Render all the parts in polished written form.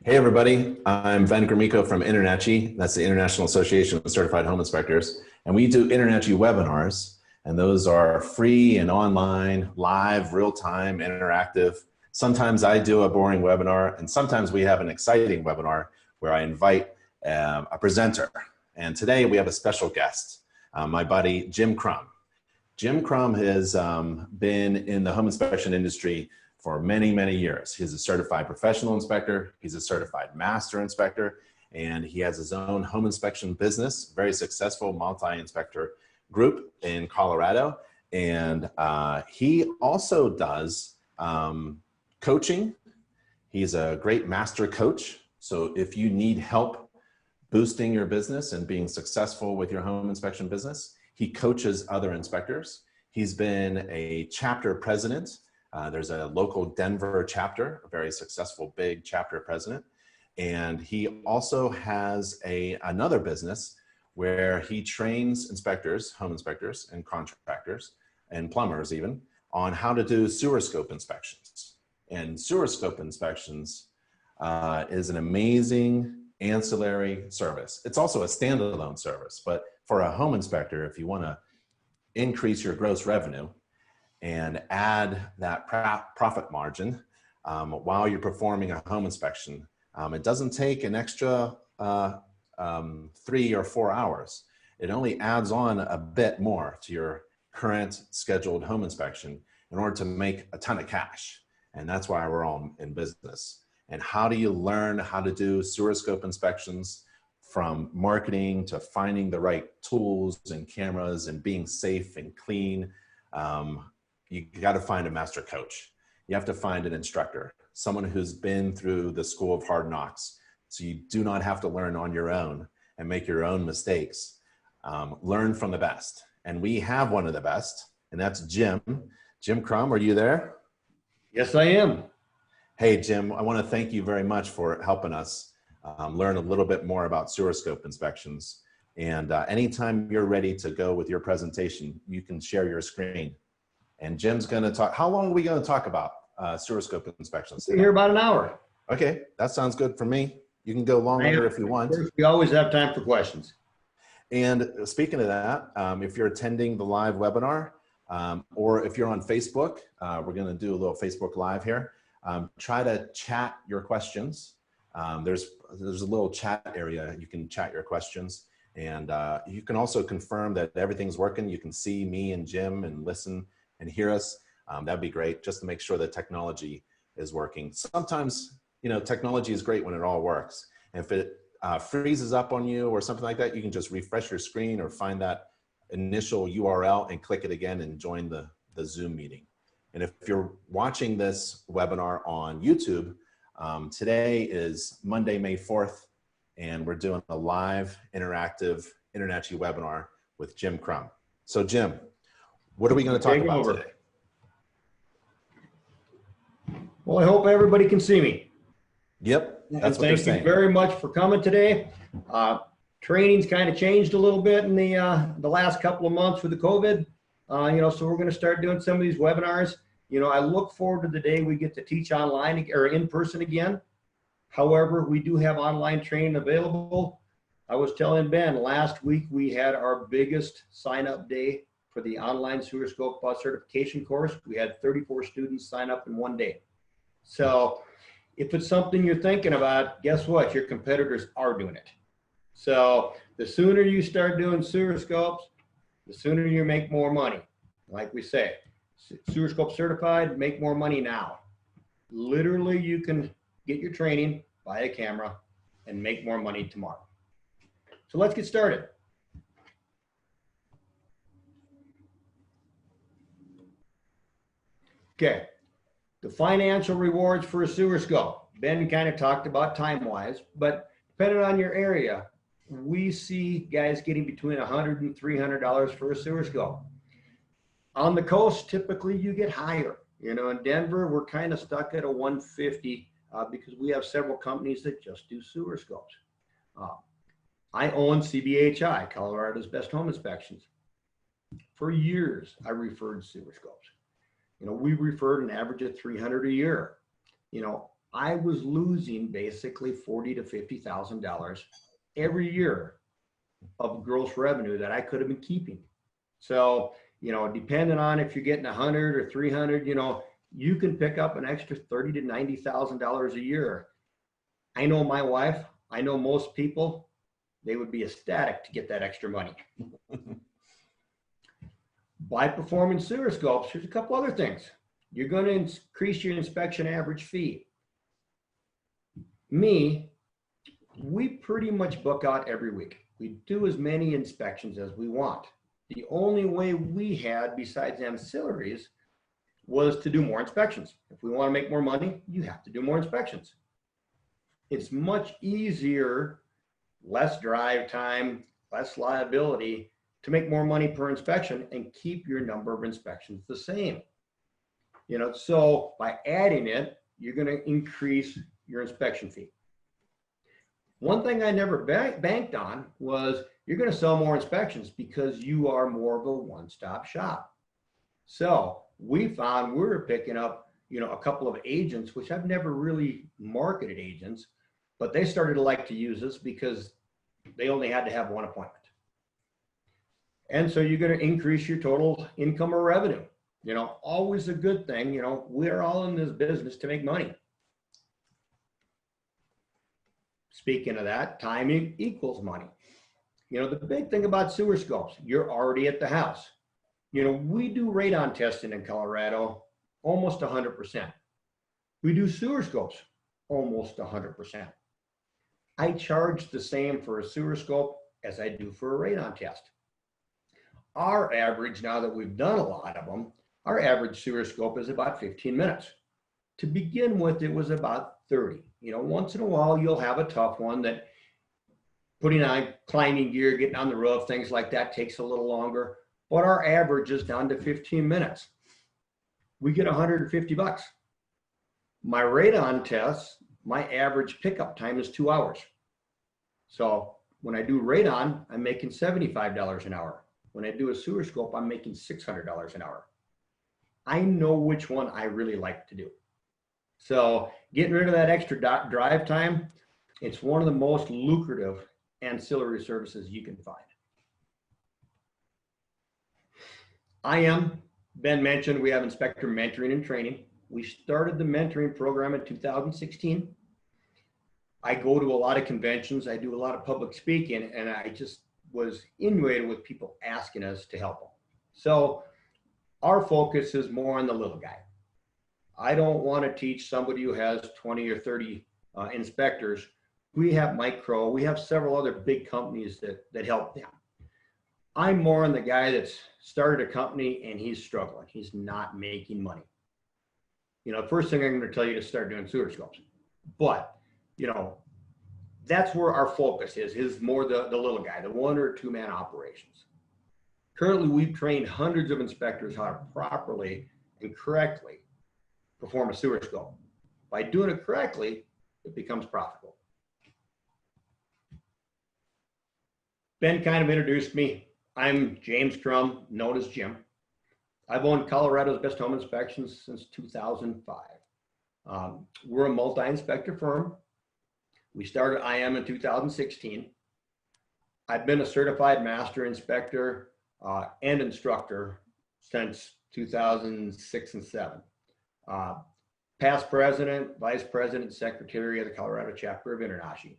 Hey everybody, I'm Ben Gromyko from InterNACHI. That's the International Association of Certified Home Inspectors. And we do InterNACHI webinars, and those are free and online, live, real-time, interactive. Sometimes I do a boring webinar, and sometimes we have an exciting webinar where I invite a presenter. And today we have a special guest, my buddy Jim Krumm. Jim Krumm has been in the home inspection industry for many, many years. He's a certified professional inspector. He's a certified master inspector, and he has his own home inspection business, very successful multi-inspector group in Colorado. And he also does coaching. He's a great master coach. So if you need help boosting your business and being successful with your home inspection business, he coaches other inspectors. He's been a chapter president. There's a local Denver chapter, a very successful big chapter president. And he also has another business where he trains inspectors, home inspectors and contractors and plumbers even, on how to do sewer scope inspections. And sewer scope inspections is an amazing ancillary service. It's also a standalone service, but for a home inspector, if you want to increase your gross revenue and add that profit margin while you're performing a home inspection, it doesn't take an extra 3 or 4 hours. It only adds on a bit more to your current scheduled home inspection in order to make a ton of cash. And that's why we're all in business. And how do you learn how to do sewer scope inspections, from marketing to finding the right tools and cameras and being safe and clean? You got to find a master coach. You have to find an instructor, someone who's been through the school of hard knocks, so you do not have to learn on your own and make your own mistakes. Learn from the best. And we have one of the best, and that's Jim. Jim Krumm, are you there? Yes, I am. Hey, Jim, I want to thank you very much for helping us learn a little bit more about sewer scope inspections. And anytime you're ready to go with your presentation, you can share your screen. And Jim's going to talk. How long are we going to talk about sewer scope inspections today? We're here about an hour. Okay, that sounds good for me. You can go longer if you want. We always have time for questions. And speaking of that, if you're attending the live webinar, or if you're on Facebook, we're going to do a little Facebook Live here. Try to chat your questions. There's a little chat area. You can chat your questions. And you can also confirm that everything's working. You can see me and Jim and listen and hear us. That'd be great, just to make sure the technology is working. Sometimes, you know, technology is great when it all works. And if it freezes up on you or something like that, you can just refresh your screen or find that initial URL and click it again and join the Zoom meeting. And if you're watching this webinar on YouTube, today is Monday, May 4th, and we're doing a live interactive InterNACHI webinar with Jim Krumm. So Jim, what are we going to talk about today? Well, I hope everybody can see me. Yep, that's what they're saying. Thank you very much for coming today. Training's kind of changed a little bit in the last couple of months with the COVID. You know, so we're going to start doing some of these webinars. You know, I look forward to the day we get to teach online or in person again. However, we do have online training available. I was telling Ben, last week we had our biggest sign-up day for the online sewer scope certification course. We had 34 students sign up in one day. So if it's something you're thinking about, guess what? Your competitors are doing it. So the sooner you start doing sewer scopes, the sooner you make more money. Like we say, sewer scope certified, make more money now. Literally, you can get your training, buy a camera, and make more money tomorrow. So let's get started. Okay, the financial rewards for a sewer scope. Ben kind of talked about time-wise, but depending on your area, we see guys getting between $100 and $300 for a sewer scope. On the coast, typically you get higher. You know, in Denver, we're kind of stuck at a $150 because we have several companies that just do sewer scopes. I own CBHI, Colorado's Best Home Inspections. For years, I referred sewer scopes. You know, we referred an average of 300 a year. You know, I was losing basically $40,000 to $50,000 every year of gross revenue that I could have been keeping. So, you know, depending on if you're getting 100 or 300, you know, you can pick up an extra $30,000 to $90,000 a year. I know my wife, I know most people, they would be ecstatic to get that extra money. By performing sewer scopes, there's a couple other things. You're going to increase your inspection average fee. We pretty much book out every week. We do as many inspections as we want. The only way we had, besides ancillaries, was to do more inspections. If we want to make more money, you have to do more inspections. It's much easier, less drive time, less liability to make more money per inspection and keep your number of inspections the same. You know, so by adding it, you're going to increase your inspection fee. One thing I never banked on was you're going to sell more inspections because you are more of a one-stop shop. So we found we were picking up, you know, a couple of agents, which I've never really marketed agents, but they started to like to use us because they only had to have one appointment. And so you're going to increase your total income or revenue. You know, always a good thing. You know, we're all in this business to make money. Speaking of that, time equals money. You know, the big thing about sewer scopes, you're already at the house. You know, we do radon testing in Colorado almost 100%. We do sewer scopes almost 100%. I charge the same for a sewer scope as I do for a radon test. Our average, now that we've done a lot of them, our average sewer scope is about 15 minutes. To begin with, it was about 30. You know, once in a while, you'll have a tough one that putting on climbing gear, getting on the roof, things like that takes a little longer. But our average is down to 15 minutes. We get $150. My radon tests, my average pickup time is 2 hours. So when I do radon, I'm making $75 an hour. When I do a sewer scope, I'm making $600 an hour. I know which one I really like to do. So getting rid of that extra drive time, it's one of the most lucrative ancillary services you can find. Ben mentioned we have inspector mentoring and training. We started the mentoring program in 2016. I go to a lot of conventions. I do a lot of public speaking, and I just was inundated with people asking us to help them. So our focus is more on the little guy. I don't want to teach somebody who has 20 or 30 inspectors. We have Mike Crow. We have several other big companies that help them. I'm more on the guy that's started a company and he's struggling. He's not making money. You know, first thing I'm going to tell you to start doing sewer scopes. But, you know, that's where our focus is more the little guy, the 1 or 2 man operations. Currently, we've trained hundreds of inspectors how to properly and correctly perform a sewer scope. By doing it correctly, it becomes profitable. Ben kind of introduced me. I'm James Krumm, known as Jim. I've owned Colorado's Best Home Inspections since 2005. We're a multi-inspector firm. We started IM in 2016. I've been a certified master inspector and instructor since 2006 and 7. Past president, vice president, secretary of the Colorado chapter of InterNACHI.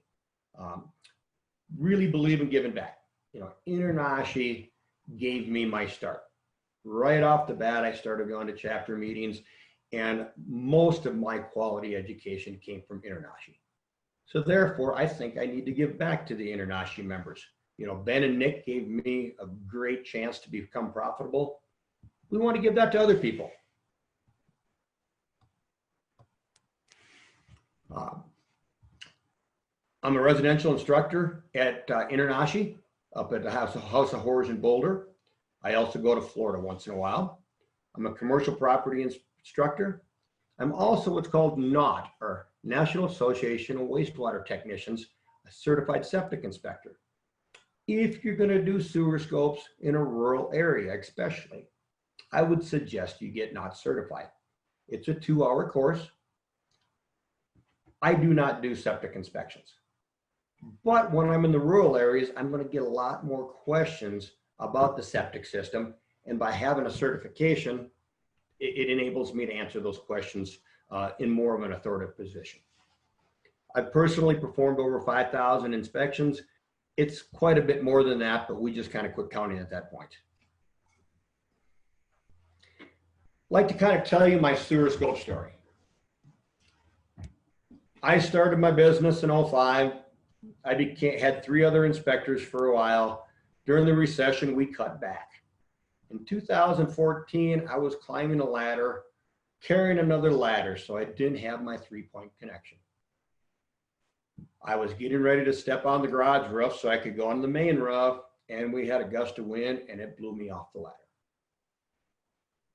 Really believe in giving back. You know, InterNACHI gave me my start. Right off the bat, I started going to chapter meetings, and most of my quality education came from InterNACHI. So therefore, I think I need to give back to the InterNACHI members. You know, Ben and Nick gave me a great chance to become profitable. We want to give that to other people. I'm a residential instructor at InterNACHI up at the House of Horrors in Boulder. I also go to Florida once in a while. I'm a commercial property instructor. I'm also what's called NAWT, or National Association of Wastewater Technicians, a certified septic inspector. If you're going to do sewer scopes in a rural area, especially, I would suggest you get NAWT certified. It's a 2-hour course. I do not do septic inspections. But when I'm in the rural areas, I'm going to get a lot more questions about the septic system. And by having a certification, it enables me to answer those questions in more of an authoritative position. I've personally performed over 5,000 inspections. It's quite a bit more than that, but we just kind of quit counting at that point. I'd like to kind of tell you my sewer scope story. I started my business in 05. I had 3 other inspectors for a while. During the recession, we cut back. In 2014, I was climbing a ladder, carrying another ladder, so I didn't have my 3-point connection. I was getting ready to step on the garage roof so I could go on the main roof, and we had a gust of wind and it blew me off the ladder.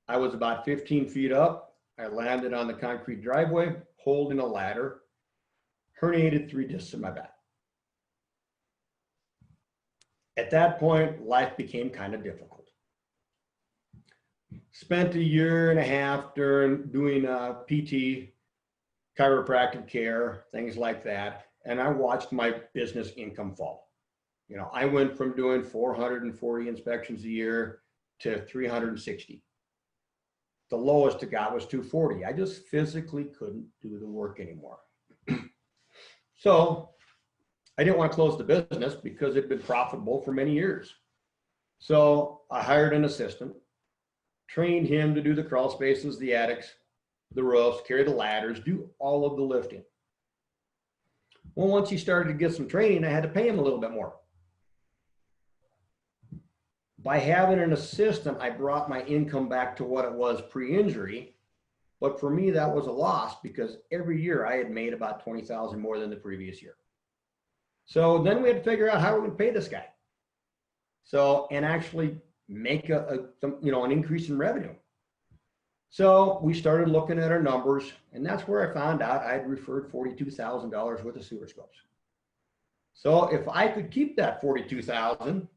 I was about 15 feet up. I landed on the concrete driveway, holding a ladder, herniated 3 discs in my back. At that point, life became kind of difficult. Spent 1.5 years doing PT, chiropractic care, things like that. And I watched my business income fall. You know, I went from doing 440 inspections a year to 360. The lowest it got was 240. I just physically couldn't do the work anymore. So I didn't want to close the business because it'd been profitable for many years. So I hired an assistant, trained him to do the crawl spaces, the attics, the roofs, carry the ladders, do all of the lifting. Well, once he started to get some training, I had to pay him a little bit more. By having an assistant, I brought my income back to what it was pre-injury. But for me, that was a loss because every year I had made about $20,000 more than the previous year. So then we had to figure out how we're going to pay this guy. So, and actually make an increase in revenue. So we started looking at our numbers, and that's where I found out I'd referred $42,000 worth of sewer scopes. So if I could keep that $42,000,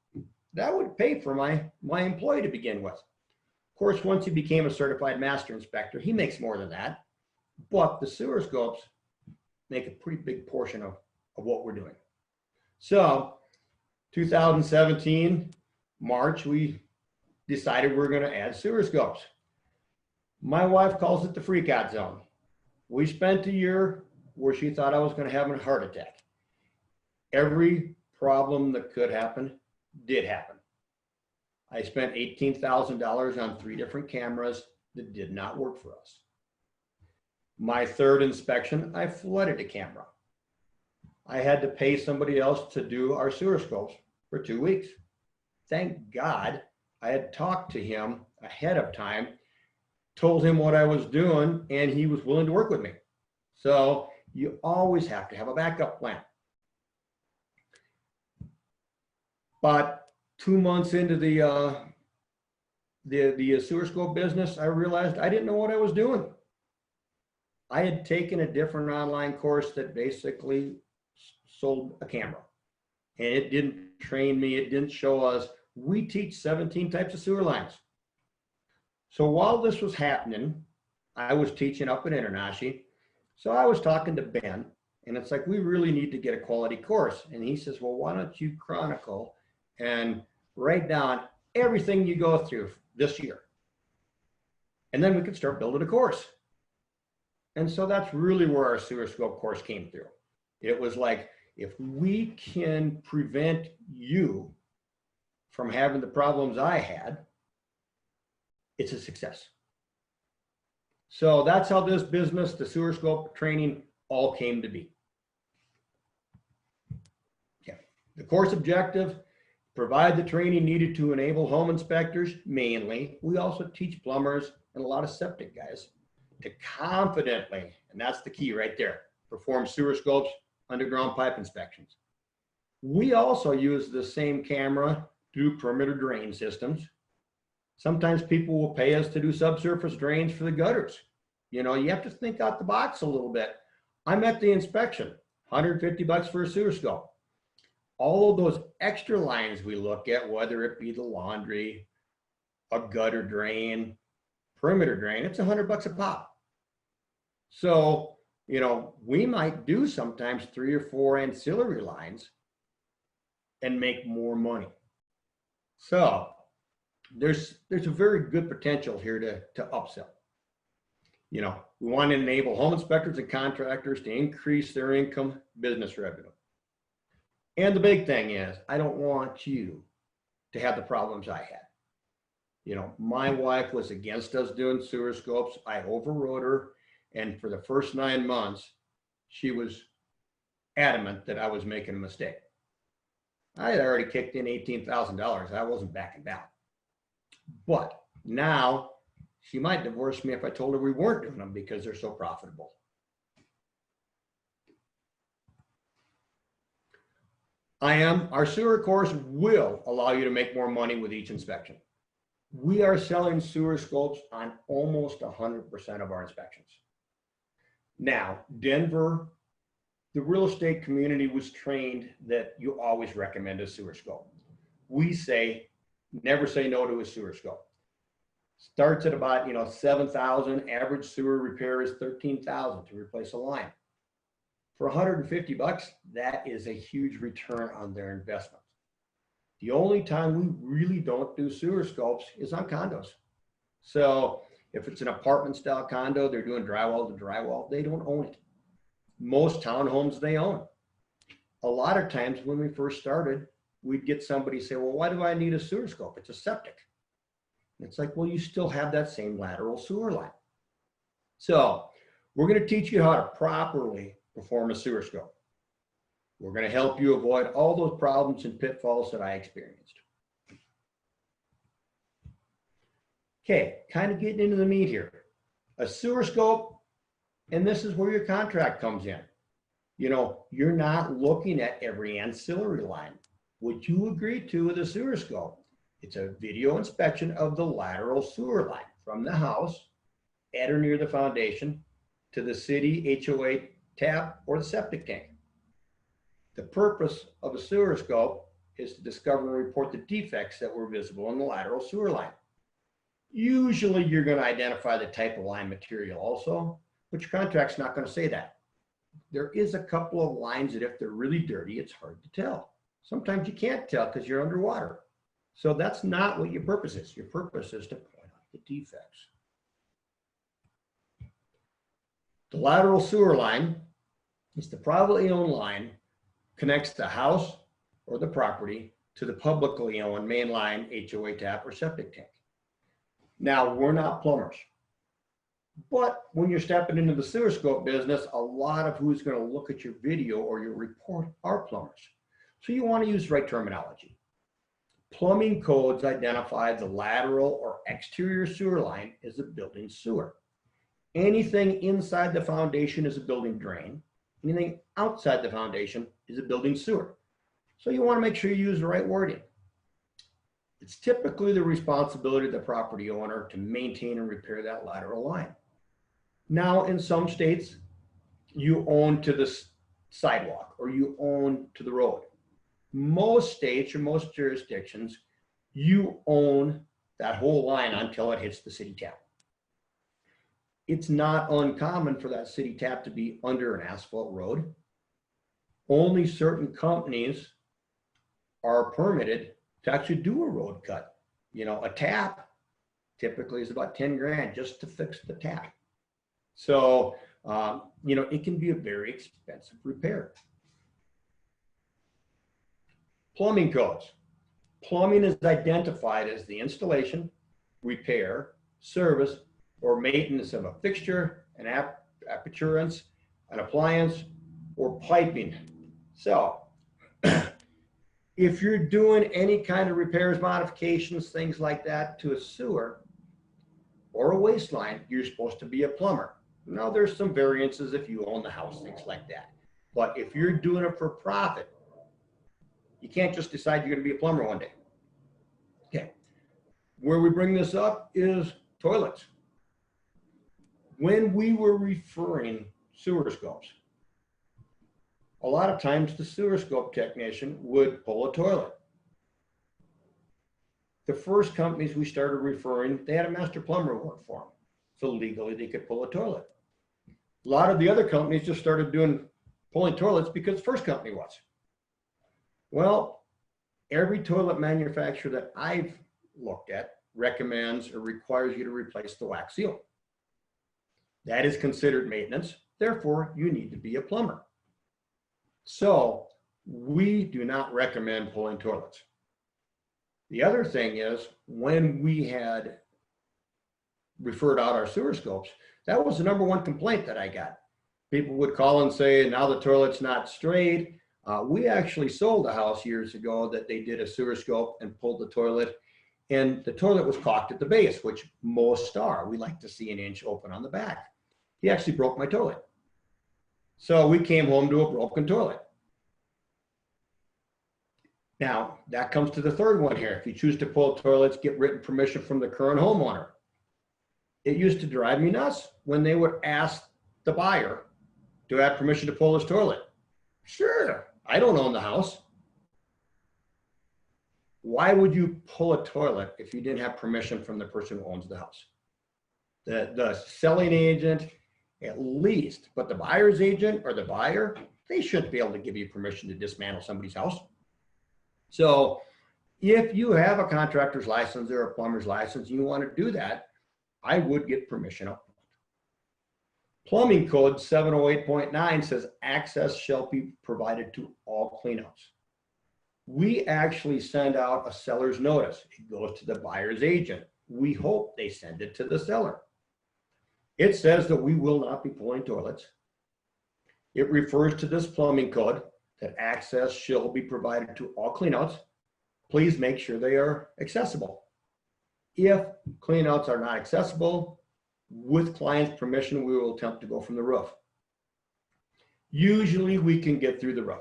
that would pay for my employee to begin with. Of course, once he became a certified master inspector, he makes more than that, but the sewer scopes make a pretty big portion of what we're doing. So 2017, March, we decided we're going to add sewer scopes. My wife calls it the freak out zone. We spent 1 year where she thought I was going to have a heart attack. Every problem that could happen did happen. I spent $18,000 on 3 different cameras that did not work for us. My 3rd inspection, I flooded a camera. I had to pay somebody else to do our sewer scopes for 2 weeks. Thank God I had talked to him ahead of time, told him what I was doing, and he was willing to work with me. So you always have to have a backup plan. But 2 months into the sewer scope business, I realized I didn't know what I was doing. I had taken a different online course that basically sold a camera, and it didn't train me. It didn't show us. We teach 17 types of sewer lines. So while this was happening, I was teaching up at InterNACHI. So I was talking to Ben, and it's like, we really need to get a quality course. And he says, well, why don't you chronicle and write down everything you go through this year? And then we could start building a course. And so that's really where our sewer scope course came through. It was like, if we can prevent you from having the problems I had, it's a success. So that's how this business, the sewer scope training, all came to be. Okay. The course objective: provide the training needed to enable home inspectors, mainly. We also teach plumbers and a lot of septic guys to confidently, and that's the key right there, perform sewer scopes, underground pipe inspections. We also use the same camera to do perimeter drain systems. Sometimes people will pay us to do subsurface drains for the gutters. You know, you have to think out the box a little bit. I'm at the inspection, $150 for a sewer scope. All of those extra lines we look at, whether it be the laundry, a gutter drain, perimeter drain, it's $100 a pop. So You know, we might do sometimes 3 or 4 ancillary lines and make more money. So there's a very good potential here to upsell. You know, we want to enable home inspectors and contractors to increase their income, business revenue. And the big thing is, I don't want you to have the problems I had. You know, my wife was against us doing sewer scopes. I overrode her. And for the first 9 months, she was adamant that I was making a mistake. I had already kicked in $18,000. I wasn't backing down. But now she might divorce me if I told her we weren't doing them because they're so profitable. Our sewer course will allow you to make more money with each inspection. We are selling sewer scopes on almost 100% of our inspections. Now, Denver, the real estate community was trained that you always recommend a sewer scope. We say, never say no to a sewer scope. Starts at about, 7,000. Average sewer repair is 13,000 to replace a line. For $150, that is a huge return on their investment. The only time we really don't do sewer scopes is on condos. So if it's an apartment style condo, they're doing drywall to drywall, they don't own it. Most townhomes they own. A lot of times when we first started, we'd get somebody say, well, why do I need a sewer scope? It's a septic. And it's like, well, you still have that same lateral sewer line. So we're going to teach you how to properly perform a sewer scope. We're going to help you avoid all those problems and pitfalls that I experienced. Okay, kind of getting into the meat here. A sewer scope, and this is where your contract comes in. You know, you're not looking at every ancillary line. What you agree to with a sewer scope, it's a video inspection of the lateral sewer line from the house at or near the foundation to the city HOA tap or the septic tank. The purpose of a sewer scope is to discover and report the defects that were visible in the lateral sewer line. Usually you're going to identify the type of line material also, but your contract's not going to say that. There is a couple of lines that if they're really dirty, it's hard to tell. Sometimes you can't tell because you're underwater. So that's not what your purpose is. Your purpose is to point out the defects. The lateral sewer line is the privately owned line, connects the house or the property to the publicly owned main line, HOA tap or septic tank. Now, we're not plumbers, but when you're stepping into the sewer scope business, a lot of who's going to look at your video or your report are plumbers. So you want to use the right terminology. Plumbing codes identify the lateral or exterior sewer line as a building sewer. Anything inside the foundation is a building drain. Anything outside the foundation is a building sewer. So you want to make sure you use the right wording. It's typically the responsibility of the property owner to maintain and repair that lateral line. Now, in some states, you own to the sidewalk or you own to the road. Most states or most jurisdictions, you own that whole line until it hits the city tap. It's not uncommon for that city tap to be under an asphalt road. Only certain companies are permitted to actually do a road cut. You know, a tap typically is about 10 grand just to fix the tap. So, it can be a very expensive repair. Plumbing codes. Plumbing is identified as the installation, repair, service, or maintenance of a fixture, an appurtenance, an appliance, or piping. So, if you're doing any kind of repairs, modifications, things like that to a sewer or a waste line, you're supposed to be a plumber. Now, there's some variances if you own the house, things like that. But if you're doing it for profit, you can't just decide you're going to be a plumber one day. Okay. Where we bring this up is toilets. When we were referring sewer scopes, a lot of times the sewer scope technician would pull a toilet. The first companies we started referring, they had a master plumber work for them. So legally they could pull a toilet. A lot of the other companies just started pulling toilets because the first company was. Well, every toilet manufacturer that I've looked at recommends or requires you to replace the wax seal. That is considered maintenance. Therefore, you need to be a plumber. So we do not recommend pulling toilets. The other thing is, when we had referred out our sewer scopes, that was the #1 complaint that I got. People would call and say, now the toilet's not straight. We actually sold a house years ago that they did a sewer scope and pulled the toilet, and the toilet was caulked at the base, which most are. We like to see an inch open on the back. He actually broke my toilet. So we came home to a broken toilet. Now, that comes to the third one here. If you choose to pull toilets, get written permission from the current homeowner. It used to drive me nuts when they would ask the buyer to have permission to pull his toilet. Sure, I don't own the house. Why would you pull a toilet if you didn't have permission from the person who owns the house? The selling agent, at least, but the buyer's agent or the buyer, they shouldn't be able to give you permission to dismantle somebody's house. So if you have a contractor's license or a plumber's license, and you want to do that, I would get permission up. Plumbing code 708.9 says access shall be provided to all cleanouts. We actually send out a seller's notice. It goes to the buyer's agent. We hope they send it to the seller. It says that we will not be pulling toilets. It refers to this plumbing code that access shall be provided to all cleanouts. Please make sure they are accessible. If cleanouts are not accessible, with client's permission, we will attempt to go from the roof. Usually we can get through the roof,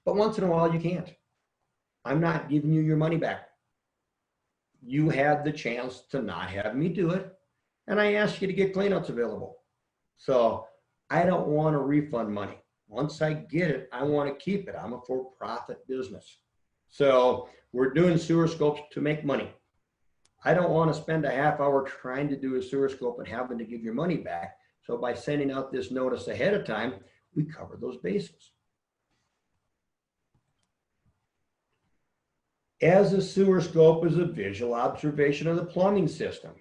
but once in a while you can't. I'm not giving you your money back. You had the chance to not have me do it, and I asked you to get cleanouts available. So I don't want to refund money. Once I get it, I want to keep it. I'm a for-profit business. So we're doing sewer scopes to make money. I don't want to spend a half hour trying to do a sewer scope and having to give your money back. So by sending out this notice ahead of time, we cover those bases. As a sewer scope is a visual observation of the plumbing system,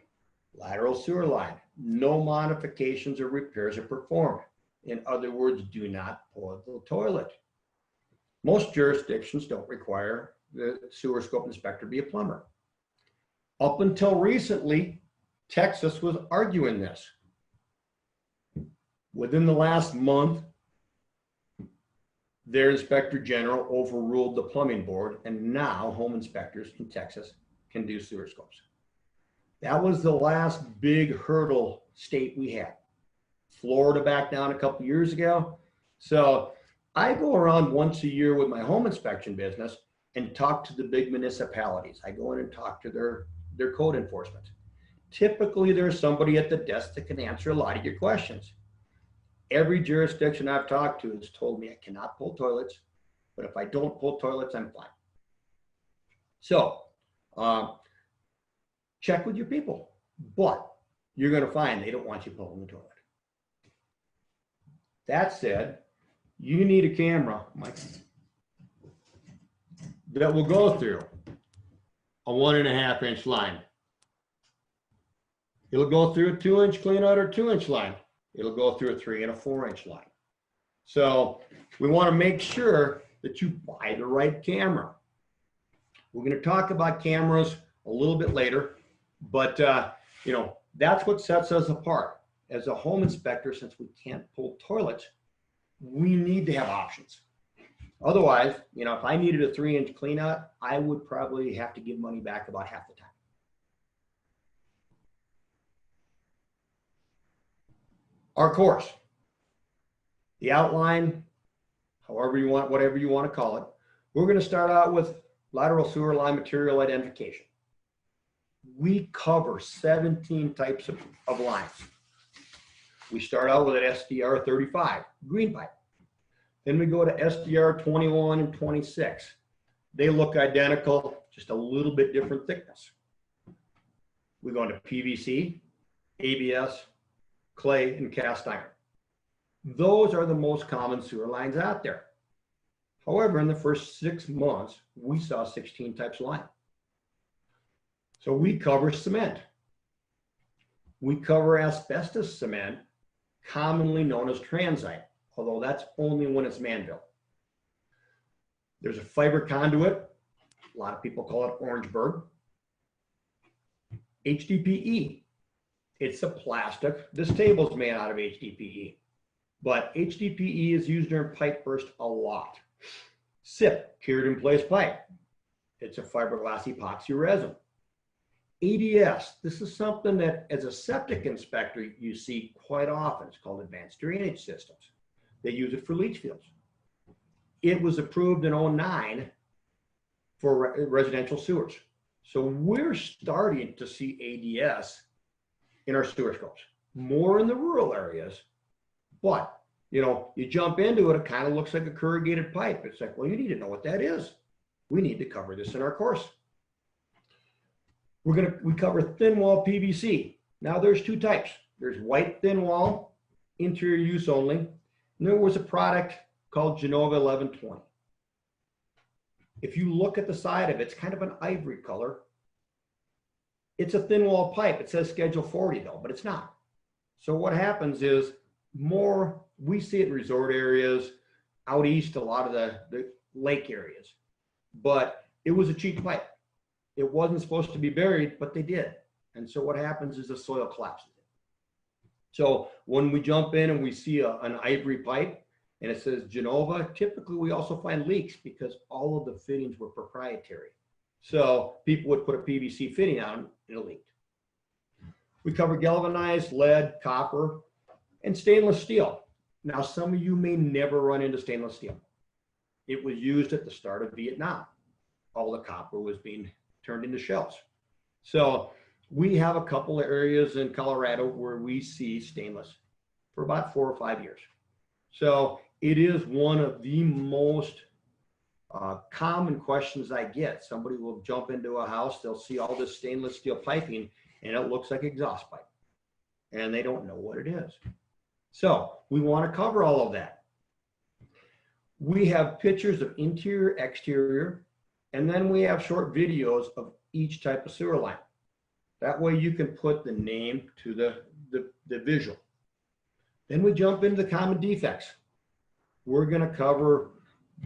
lateral sewer line, no modifications or repairs are performed. In other words, do not pull the toilet. Most jurisdictions don't require the sewer scope inspector to be a plumber. Up until recently, Texas was arguing this. Within the last month, their inspector general overruled the plumbing board, and now home inspectors in Texas can do sewer scopes. That was the last big hurdle state we had. Florida backed down a couple years ago. So I go around once a year with my home inspection business and talk to the big municipalities. I go in and talk to their code enforcement. Typically, there's somebody at the desk that can answer a lot of your questions. Every jurisdiction I've talked to has told me I cannot pull toilets, but if I don't pull toilets, I'm fine. So check with your people, but you're going to find they don't want you pulling the toilet. That said, you need a camera, Mike, that will go through a 1.5 inch line. It'll go through a 2-inch cleanout or 2-inch line. It'll go through a 3 and a 4-inch line. So we want to make sure that you buy the right camera. We're going to talk about cameras a little bit later, but you know, that's what sets us apart. As a home inspector, since we can't pull toilets, we need to have options. Otherwise, you know, if I needed a 3-inch cleanout, I would probably have to give money back about half the time. Our course, the outline, however you want, whatever you want to call it, we're going to start out with lateral sewer line material identification. We cover 17 types of lines. We start out with an SDR 35, green pipe. Then we go to SDR 21 and 26. They look identical, just a little bit different thickness. We go into PVC, ABS, clay, and cast iron. Those are the most common sewer lines out there. However, in the first 6 months, we saw 16 types of line. So we cover cement. We cover asbestos cement, commonly known as transite, although that's only when it's man-built. There's a fiber conduit. A lot of people call it Orangeburg. HDPE. It's a plastic. This table's made out of HDPE, but HDPE is used during pipe burst a lot. SIP, cured in place pipe. It's a fiberglass epoxy resin. ADS, this is something that as a septic inspector you see quite often. It's called advanced drainage systems. They use it for leach fields. It was approved in 2009 for residential sewers. So we're starting to see ADS in our sewer scopes, more in the rural areas, but you jump into it, it kind of looks like a corrugated pipe. It's like, well, you need to know what that is. We need to cover this in our course. We cover thin wall PVC. Now there's two types. There's white thin wall, interior use only. And there was a product called Genova 1120. If you look at the side of it, it's kind of an ivory color. It's a thin wall pipe. It says Schedule 40 though, but it's not. So what happens is we see it in resort areas, out east, a lot of the lake areas, but it was a cheap pipe. It wasn't supposed to be buried, but they did. And so what happens is the soil collapses. So when we jump in and we see an ivory pipe and it says Genova, typically we also find leaks because all of the fittings were proprietary. So people would put a PVC fitting on and it leaked. We cover galvanized, lead, copper, and stainless steel. Now, some of you may never run into stainless steel. It was used at the start of Vietnam. All the copper was being turned into shells. So we have a couple of areas in Colorado where we see stainless for about 4 or 5 years. So it is one of the most common questions I get. Somebody will jump into a house, they'll see all this stainless steel piping and it looks like exhaust pipe and they don't know what it is. So we want to cover all of that. We have pictures of interior, exterior, and then we have short videos of each type of sewer line. That way you can put the name to the visual. Then we jump into the common defects. We're going to cover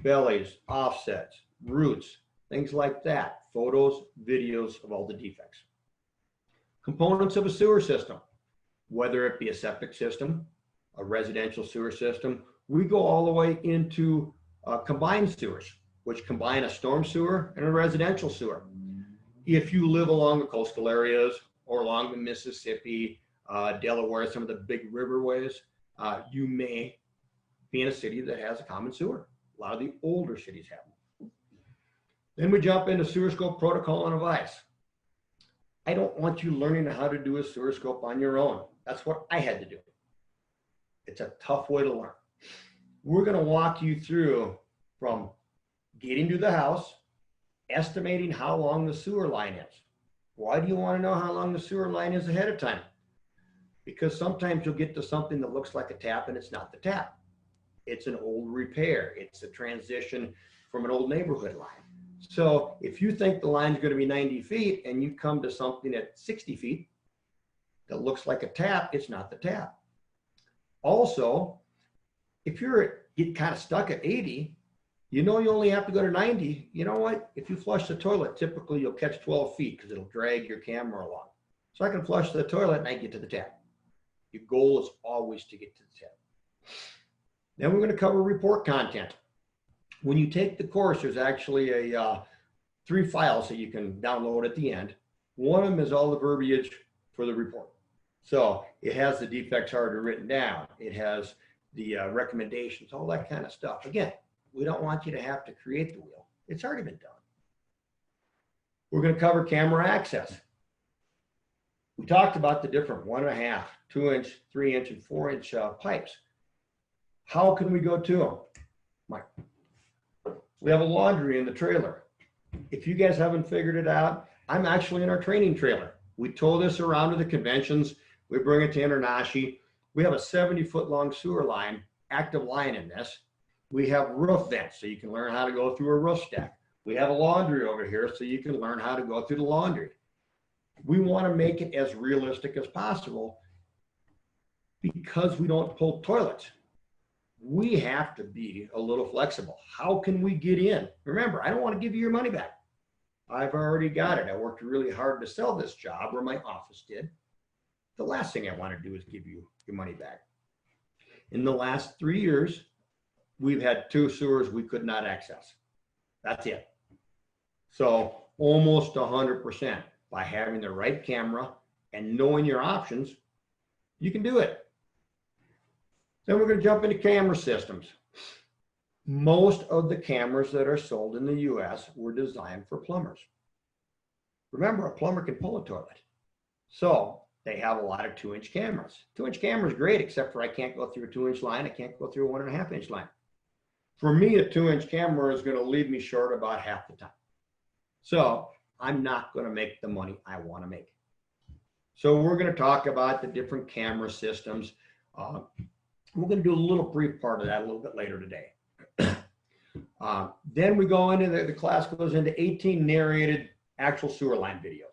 bellies, offsets, roots, things like that. Photos, videos of all the defects. Components of a sewer system, whether it be a septic system, a residential sewer system. We go all the way into combined sewers, which combine a storm sewer and a residential sewer. If you live along the coastal areas or along the Mississippi, Delaware, some of the big riverways, you may be in a city that has a common sewer. A lot of the older cities have them. Then we jump into sewer scope protocol and advice. I don't want you learning how to do a sewer scope on your own. That's what I had to do. It's a tough way to learn. We're going to walk you through from getting to the house, estimating how long the sewer line is. Why do you want to know how long the sewer line is ahead of time? Because sometimes you'll get to something that looks like a tap and it's not the tap. It's an old repair. It's a transition from an old neighborhood line. So if you think the line's going to be 90 feet and you come to something at 60 feet that looks like a tap, it's not the tap. Also, if you're getting kind of stuck at 80, you know you only have to go to 90. You know what? If you flush the toilet, typically you'll catch 12 feet because it'll drag your camera along. So I can flush the toilet and I get to the tap. Your goal is always to get to the tap. Then we're going to cover report content. When you take the course, there's actually 3 files that you can download at the end. One of them is all the verbiage for the report. So it has the defects already written down. It has the recommendations, all that kind of stuff. Again, we don't want you to have to create the wheel. It's already been done. We're going to cover camera access. We talked about the different 1.5, 2-inch, 3-inch, and 4-inch pipes. How can we go to them? Mike, we have a laundry in the trailer. If you guys haven't figured it out, I'm actually in our training trailer. We tow this around to the conventions. We bring it to InterNACHI. We have a 70-foot long sewer line active line in this. We have roof vents, so you can learn how to go through a roof stack. We have a laundry over here, so you can learn how to go through the laundry. We want to make it as realistic as possible because we don't pull toilets. We have to be a little flexible. How can we get in? Remember, I don't want to give you your money back. I've already got it. I worked really hard to sell this job, or my office did. The last thing I want to do is give you your money back. In the last 3 years, we've had 2 sewers we could not access. That's it. So almost 100% by having the right camera and knowing your options, you can do it. Then we're going to jump into camera systems. Most of the cameras that are sold in the US were designed for plumbers. Remember, a plumber can pull a toilet. So they have a lot of 2-inch cameras. 2-inch camera is great, except for I can't go through a 2-inch line. I can't go through a 1.5-inch line. For me, a 2-inch camera is going to leave me short about half the time. So I'm not going to make the money I want to make. So we're going to talk about the different camera systems. We're going to do a little brief part of that a little bit later today. Then we go into the class goes into 18 narrated actual sewer line videos.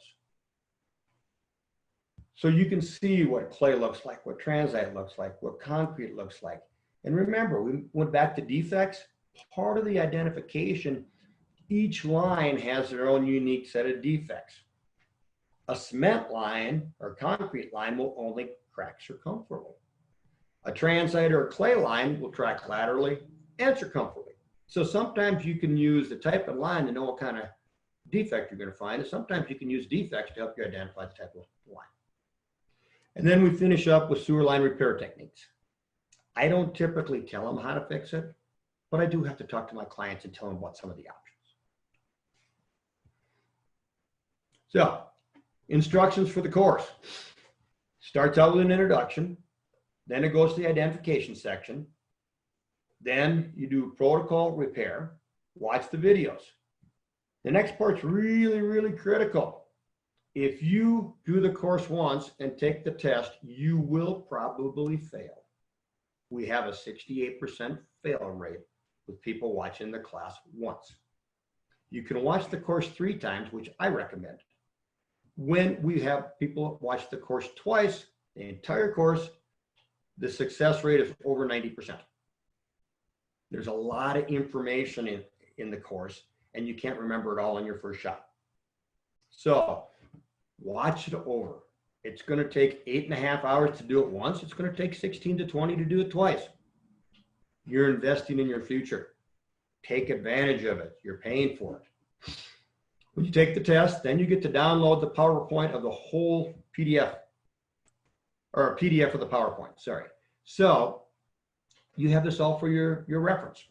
So you can see what clay looks like, what transite looks like, what concrete looks like. And remember, we went back to defects. Part of the identification, each line has their own unique set of defects. A cement line or concrete line will only crack circumferentially. A transite or a clay line will track laterally and circumferentially. So sometimes you can use the type of line to know what kind of defect you're going to find, and sometimes you can use defects to help you identify the type of line. And then we finish up with sewer line repair techniques. I don't typically tell them how to fix it, but I do have to talk to my clients and tell them about some of the options. So, instructions for the course. Starts out with an introduction, then it goes to the identification section. Then you do protocol repair, watch the videos. The next part's really, really critical. If you do the course once and take the test, you will probably fail. We have a 68% fail rate with people watching the class once. You can watch the course 3 times, which I recommend. When we have people watch the course twice, the entire course, the success rate is over 90%. There's a lot of information in the course, and you can't remember it all in your first shot. So watch it over. It's going to take 8.5 hours to do it once. It's going to take 16 to 20 to do it twice. You're investing in your future. Take advantage of it. You're paying for it. When you take the test, then you get to download the PowerPoint of the whole PDF, or a PDF of the PowerPoint, sorry. So you have this all for your reference.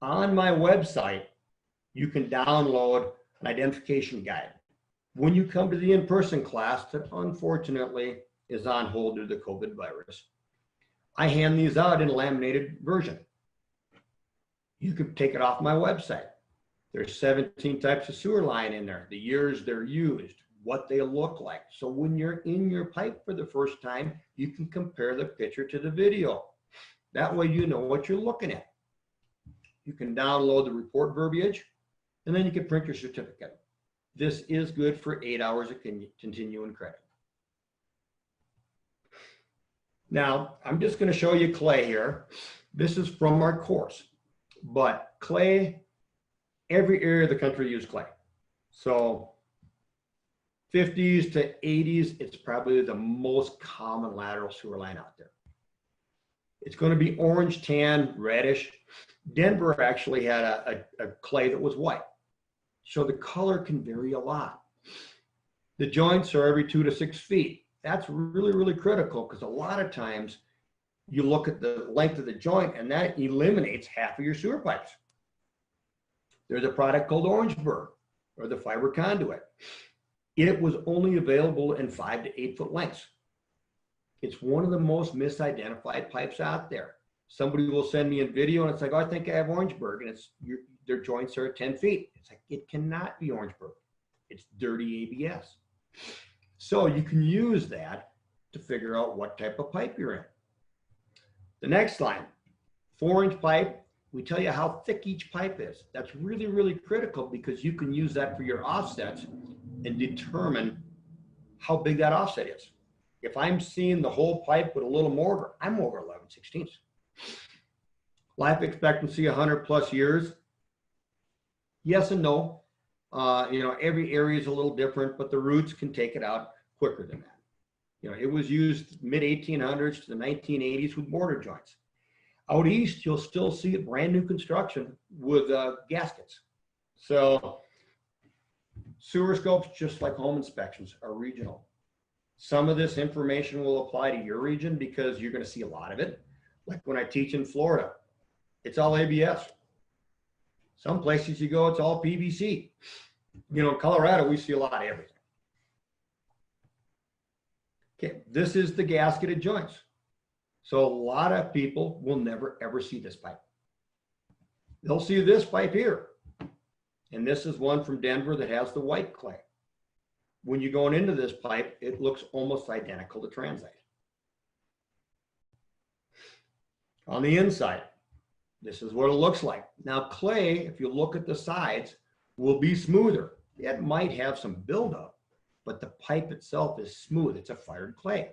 On my website, you can download an identification guide. When you come to the in-person class that unfortunately is on hold due to the COVID virus, I hand these out in a laminated version. You can take it off my website. There's 17 types of sewer line in there, the years they're used, what they look like. So when you're in your pipe for the first time, you can compare the picture to the video. That way you know what you're looking at. You can download the report verbiage, and then you can print your certificate. This is good for 8 hours of continuing credit. Now, I'm just going to show you clay here. This is from our course, but clay, every area of the country uses clay. So 50s to 80s, it's probably the most common lateral sewer line out there. It's going to be orange, tan, reddish. Denver actually had a clay that was white. So the color can vary a lot. The joints are every 2 to 6 feet. That's really, really critical because a lot of times you look at the length of the joint and that eliminates half of your sewer pipes. There's a product called Orangeburg or the fiber conduit. It was only available in 5 to 8 foot lengths. It's one of the most misidentified pipes out there. Somebody will send me a video and it's like, oh, I think I have Orangeburg, and it's their joints are at 10 feet. It's like, it cannot be Orangeburg. It's dirty ABS. So you can use that to figure out what type of pipe you're in. The next line, 4-inch pipe. We tell you how thick each pipe is. That's really, really critical because you can use that for your offsets and determine how big that offset is. If I'm seeing the whole pipe with a little mortar, I'm over 11/16. Life expectancy 100+ years. Yes and no. Every area is a little different, but the roots can take it out quicker than that. It was used mid-1800s to the 1980s with mortar joints. Out east, you'll still see it brand new construction with gaskets. So sewer scopes, just like home inspections, are regional. Some of this information will apply to your region because you're going to see a lot of it. Like when I teach in Florida, it's all ABS. Some places you go, it's all PVC. In Colorado, we see a lot of everything. Okay, this is the gasketed joints. So a lot of people will never, ever see this pipe. They'll see this pipe here. And this is one from Denver that has the white clay. When you're going into this pipe, it looks almost identical to transite. On the inside, this is what it looks like. Now clay, if you look at the sides, will be smoother. It might have some buildup, but the pipe itself is smooth. It's a fired clay.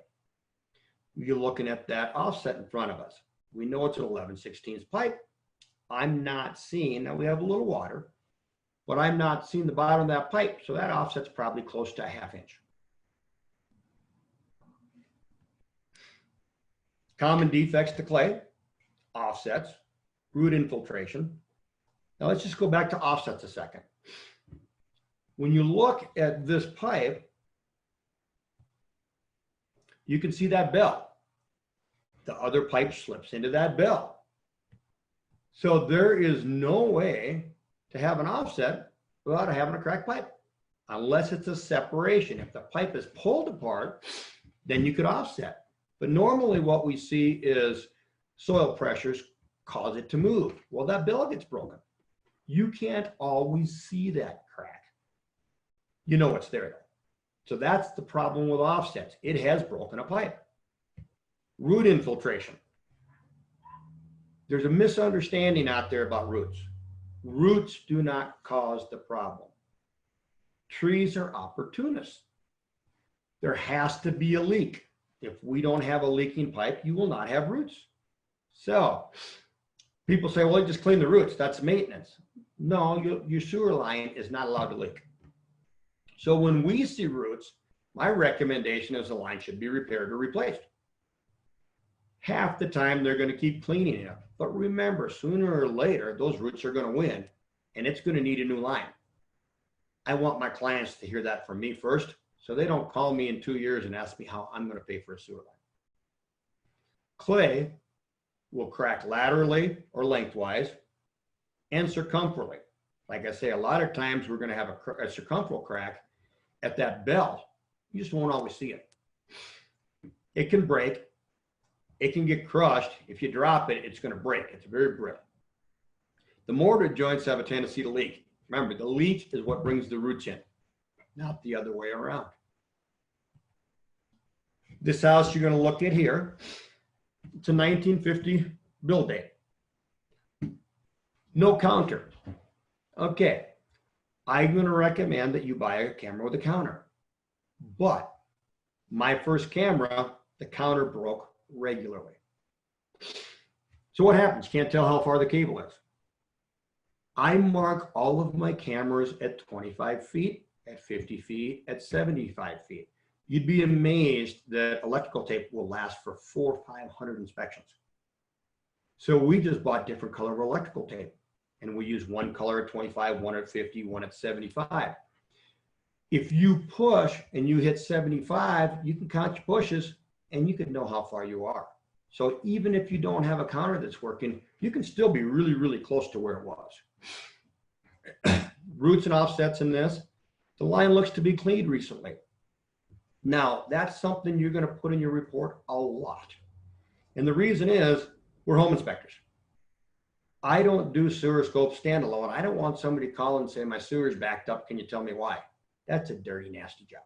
You're looking at that offset in front of us. We know it's an 11/16 pipe. I'm not seeing, now we have a little water, but I'm not seeing the bottom of that pipe. So that offset's probably close to a 1/2 inch. Common defects to clay, offsets, root infiltration. Now let's just go back to offsets a second. When you look at this pipe, you can see that bell. The other pipe slips into that bell. So there is no way to have an offset without having a cracked pipe, unless it's a separation. If the pipe is pulled apart, then you could offset. But normally what we see is soil pressures cause it to move. Well, that bell gets broken. You can't always see that crack. You know it's there though. So that's the problem with offsets. It has broken a pipe. Root infiltration. There's a misunderstanding out there about roots. Roots do not cause the problem. Trees are opportunists. There has to be a leak. If we don't have a leaking pipe, you will not have roots. So people say, well, just clean the roots. That's maintenance. No, your sewer line is not allowed to leak. So when we see roots, my recommendation is the line should be repaired or replaced. Half the time they're going to keep cleaning it. But remember, sooner or later, those roots are going to win and it's going to need a new line. I want my clients to hear that from me first, so they don't call me in 2 years and ask me how I'm going to pay for a sewer line. Clay will crack laterally or lengthwise and circumferentially. Like I say, a lot of times we're going to have a circumferential crack at that bell. You just won't always see it. It can break. It can get crushed. If you drop it, it's going to break. It's very brittle. The mortar joints have a tendency to leak. Remember, the leak is what brings the roots in, not the other way around. This house you're going to look at here, it's a 1950 build date. No counter. Okay, I'm going to recommend that you buy a camera with a counter. But my first camera, the counter broke regularly. So what happens? Can't tell how far the cable is. I mark all of my cameras at 25 feet, at 50 feet, at 75 feet. You'd be amazed that electrical tape will last for 400 or 500 inspections. So we just bought different color of electrical tape. And we use one color at 25, one at 50, one at 75. If you push and you hit 75, you can count your pushes and you can know how far you are. So even if you don't have a counter that's working, you can still be really, really close to where it was. Roots and offsets in this. The line looks to be cleaned recently. Now, that's something you're going to put in your report a lot. And the reason is we're home inspectors. I don't do sewer scope standalone. I don't want somebody to call and say, my sewer's backed up. Can you tell me why? That's a dirty, nasty job.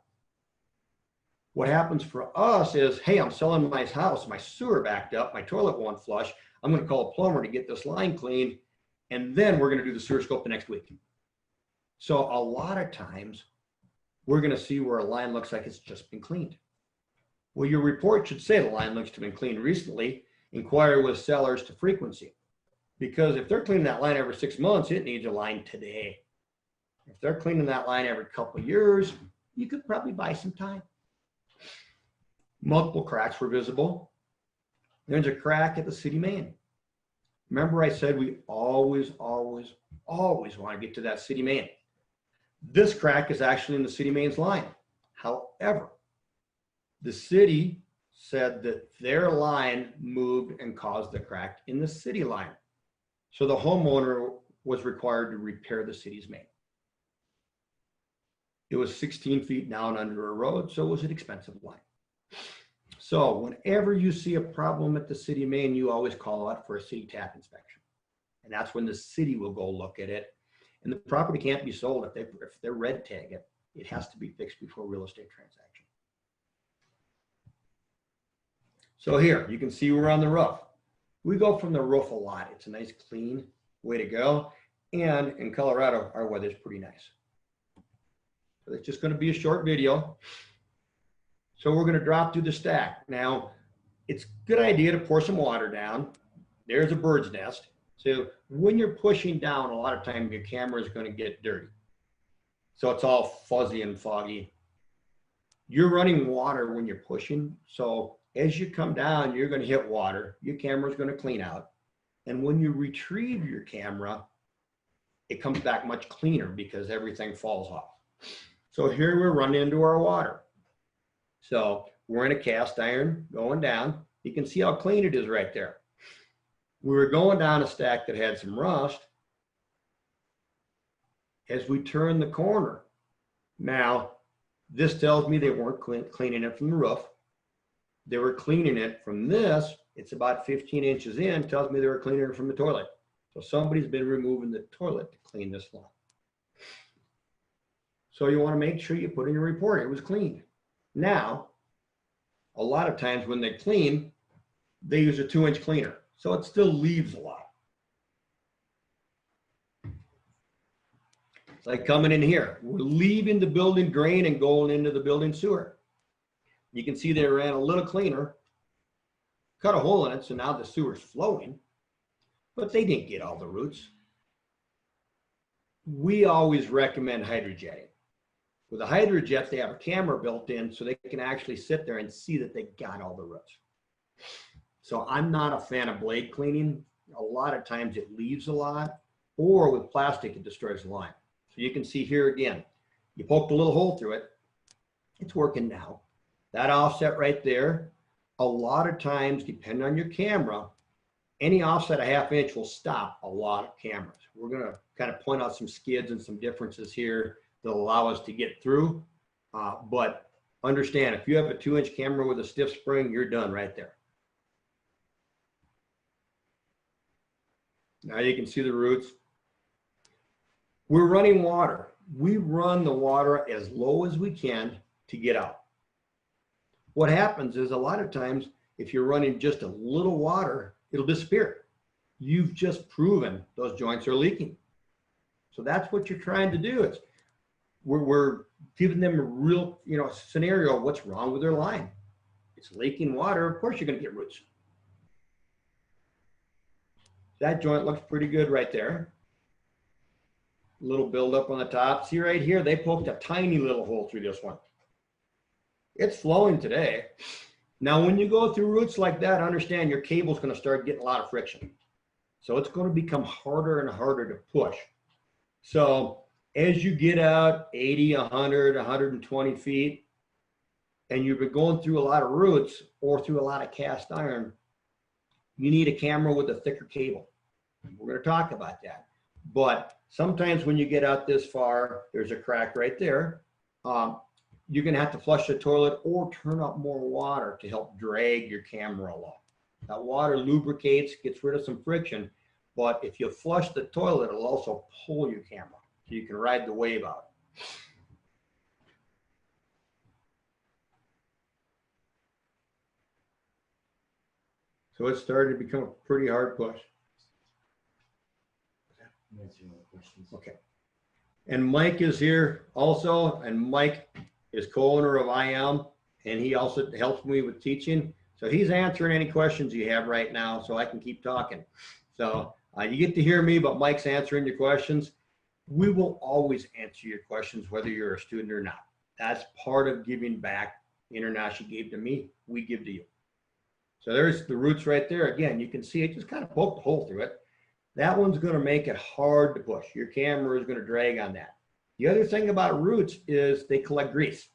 What happens for us is, hey, I'm selling my house, my sewer backed up, my toilet won't flush. I'm going to call a plumber to get this line cleaned, and then we're going to do the sewer scope the next week. So a lot of times we're going to see where a line looks like it's just been cleaned. Well, your report should say the line looks to have been cleaned recently. Inquire with sellers to frequency. Because if they're cleaning that line every 6 months, it needs a line today. If they're cleaning that line every couple of years, you could probably buy some time. Multiple cracks were visible. There's a crack at the city main. Remember I said we always want to get to that city main. This crack is actually in the city main's line. However, the city said that their line moved and caused the crack in the city line. So the homeowner was required to repair the city's main. It was 16 feet down under a road, so it was an expensive line. So whenever you see a problem at the city main, you always call out for a city tap inspection. And that's when the city will go look at it. And the property can't be sold if they're red tag it. It has to be fixed before a real estate transaction. So here, you can see we're on the roof. We go from the roof a lot. It's a nice, clean way to go. And in Colorado, our weather's pretty nice. So it's just going to be a short video. So we're going to drop through the stack. Now, it's a good idea to pour some water down. There's a bird's nest. So when you're pushing down, a lot of time your camera is going to get dirty. So it's all fuzzy and foggy. You're running water when you're pushing. So as you come down, you're going to hit water. Your camera is going to clean out. And when you retrieve your camera, it comes back much cleaner because everything falls off. So here we're running into our water. So we're in a cast iron going down. You can see how clean it is right there. We were going down a stack that had some rust. As we turn the corner, now this tells me they weren't cleaning it from the roof. They were cleaning it from this. It's about 15 inches in, tells me they were cleaning it from the toilet. So somebody's been removing the toilet to clean this line. So you want to make sure you put in your report it was cleaned. Now, a lot of times when they clean, they use a 2-inch cleaner. So it still leaves a lot. It's like coming in here. We're leaving the building drain and going into the building sewer. You can see they ran a little cleaner, cut a hole in it, so now the sewer's flowing, but they didn't get all the roots. We always recommend hydrojetting. With the hydrojet, they have a camera built in so they can actually sit there and see that they got all the roots. So I'm not a fan of blade cleaning. A lot of times it leaves a lot, or with plastic, it destroys the line. So you can see here again, you poked a little hole through it. It's working now. That offset right there, a lot of times, depending on your camera, any offset a 1/2 inch will stop a lot of cameras. We're gonna kind of point out some skids and some differences here that allow us to get through. But understand, if you have a 2-inch camera with a stiff spring, you're done right there. Now you can see the roots. We're running water. We run the water as low as we can to get out. What happens is a lot of times, if you're running just a little water, it'll disappear. You've just proven those joints are leaking. So that's what you're trying to do. Is we're giving them a real, scenario of what's wrong with their line. It's leaking water. Of course, you're going to get roots. That joint looks pretty good right there. Little buildup on the top. See right here, they poked a tiny little hole through this one. It's flowing today. Now, when you go through roots like that, understand your cable's going to start getting a lot of friction. So it's going to become harder and harder to push. So as you get out 80, 100, 120 feet, and you've been going through a lot of roots or through a lot of cast iron, you need a camera with a thicker cable. We're going to talk about that. But sometimes when you get out this far, there's a crack right there. You're going to have to flush the toilet or turn up more water to help drag your camera along. That water lubricates, gets rid of some friction, but if you flush the toilet, it'll also pull your camera so you can ride the wave out. So it started to become a pretty hard push. Okay. And Mike is here also, and Mike is co-owner of IM, and he also helps me with teaching. So he's answering any questions you have right now, so I can keep talking. So you get to hear me, but Mike's answering your questions. We will always answer your questions, whether you're a student or not. That's part of giving back. InterNACHI gave to me, we give to you. So there's the roots right there. Again, you can see it just kind of poked a hole through it. That one's going to make it hard to push. Your camera is going to drag on that. The other thing about roots is they collect grease.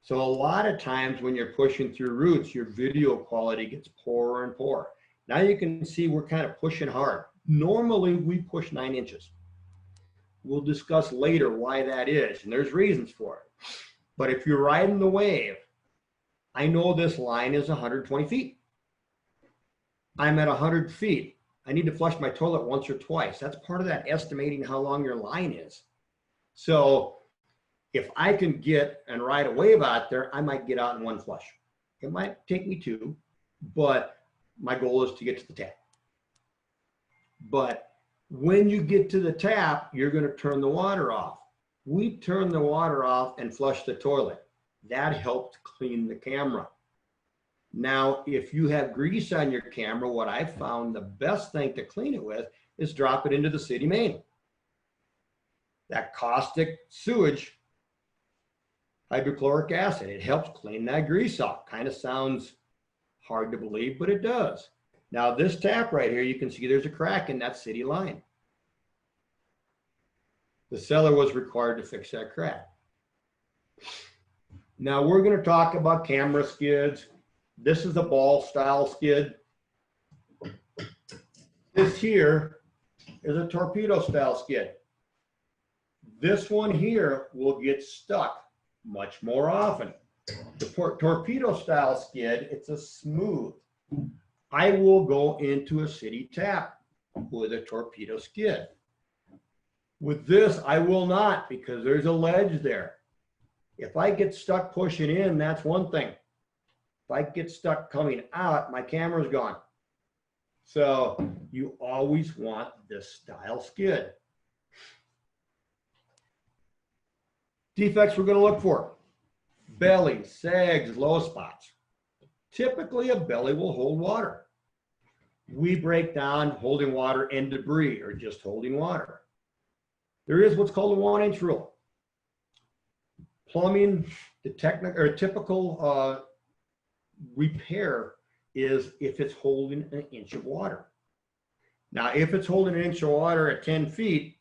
So a lot of times when you're pushing through roots, your video quality gets poorer and poorer. Now you can see we're kind of pushing hard. Normally we push 9 inches. We'll discuss later why that is, and there's reasons for it. But if you're riding the wave, I know this line is 120 feet. I'm at 100 feet. I need to flush my toilet once or twice. That's part of that estimating how long your line is. So if I can get and ride a wave out there, I might get out in 1 flush. It might take me 2, but my goal is to get to the tap. But when you get to the tap, you're going to turn the water off. We turn the water off and flush the toilet. That helped clean the camera. Now, if you have grease on your camera, what I've found the best thing to clean it with is drop it into the city main. That caustic sewage, hydrochloric acid, it helps clean that grease off. Kind of sounds hard to believe, but it does. Now this tap right here, you can see there's a crack in that city line. The seller was required to fix that crack. Now we're going to talk about camera skids. This is a ball style skid. This here is a torpedo style skid. This one here will get stuck much more often. The torpedo style skid, it's a smooth. I will go into a city tap with a torpedo skid. With this, I will not, because there's a ledge there. If I get stuck pushing in, that's one thing. If I get stuck coming out, my camera's gone. So you always want this style skid. Defects we're going to look for: belly, sags, low spots. Typically a belly will hold water. We break down holding water and debris, or just holding water. There is what's called a 1-inch rule. Plumbing, the typical repair is if it's holding 1 inch of water. Now, if it's holding 1 inch of water at 10 feet,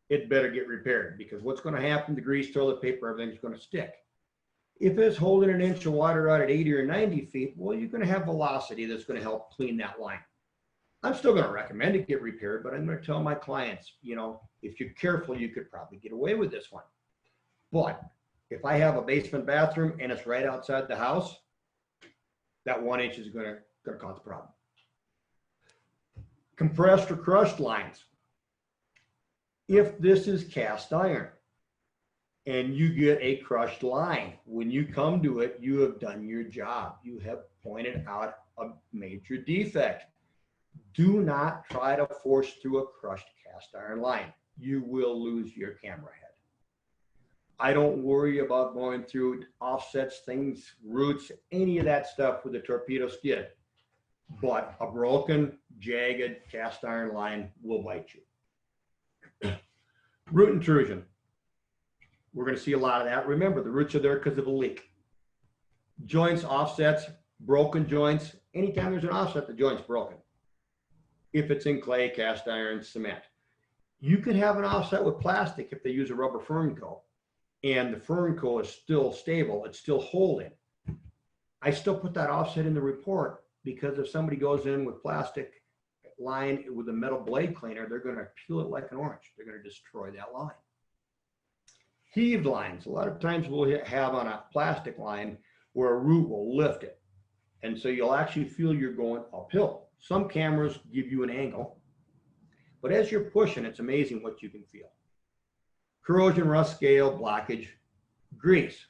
it better get repaired, because what's going to happen, the grease, toilet paper, everything's going to stick. If it's holding 1 inch of water out at 80 or 90 feet, well, you're going to have velocity that's going to help clean that line. I'm still going to recommend it get repaired, but I'm going to tell my clients, you know, if you're careful, you could probably get away with this one. But if I have a basement bathroom and it's right outside the house, that 1 inch is going to cause a problem. Compressed or crushed lines. If this is cast iron and you get a crushed line, when you come to it, you have done your job. You have pointed out a major defect. Do not try to force through a crushed cast iron line. You will lose your camera head. I don't worry about going through offsets, things, roots, any of that stuff with a torpedo skid. But a broken, jagged cast iron line will bite you. Root intrusion. We're going to see a lot of that. Remember, the roots are there because of a leak. Joints, offsets, broken joints. Anytime there's an offset, the joint's broken. If it's in clay, cast iron, cement. You can have an offset with plastic if they use a rubber fern coat, and the fern coat is still stable, it's still holding. I still put that offset in the report, because if somebody goes in with plastic line with a metal blade cleaner, they're going to peel it like an orange. They're going to destroy that line. Heaved lines. A lot of times we'll have on a plastic line where a root will lift it. And so you'll actually feel you're going uphill. Some cameras give you an angle, but as you're pushing, it's amazing what you can feel. Corrosion, rust, scale, blockage, grease.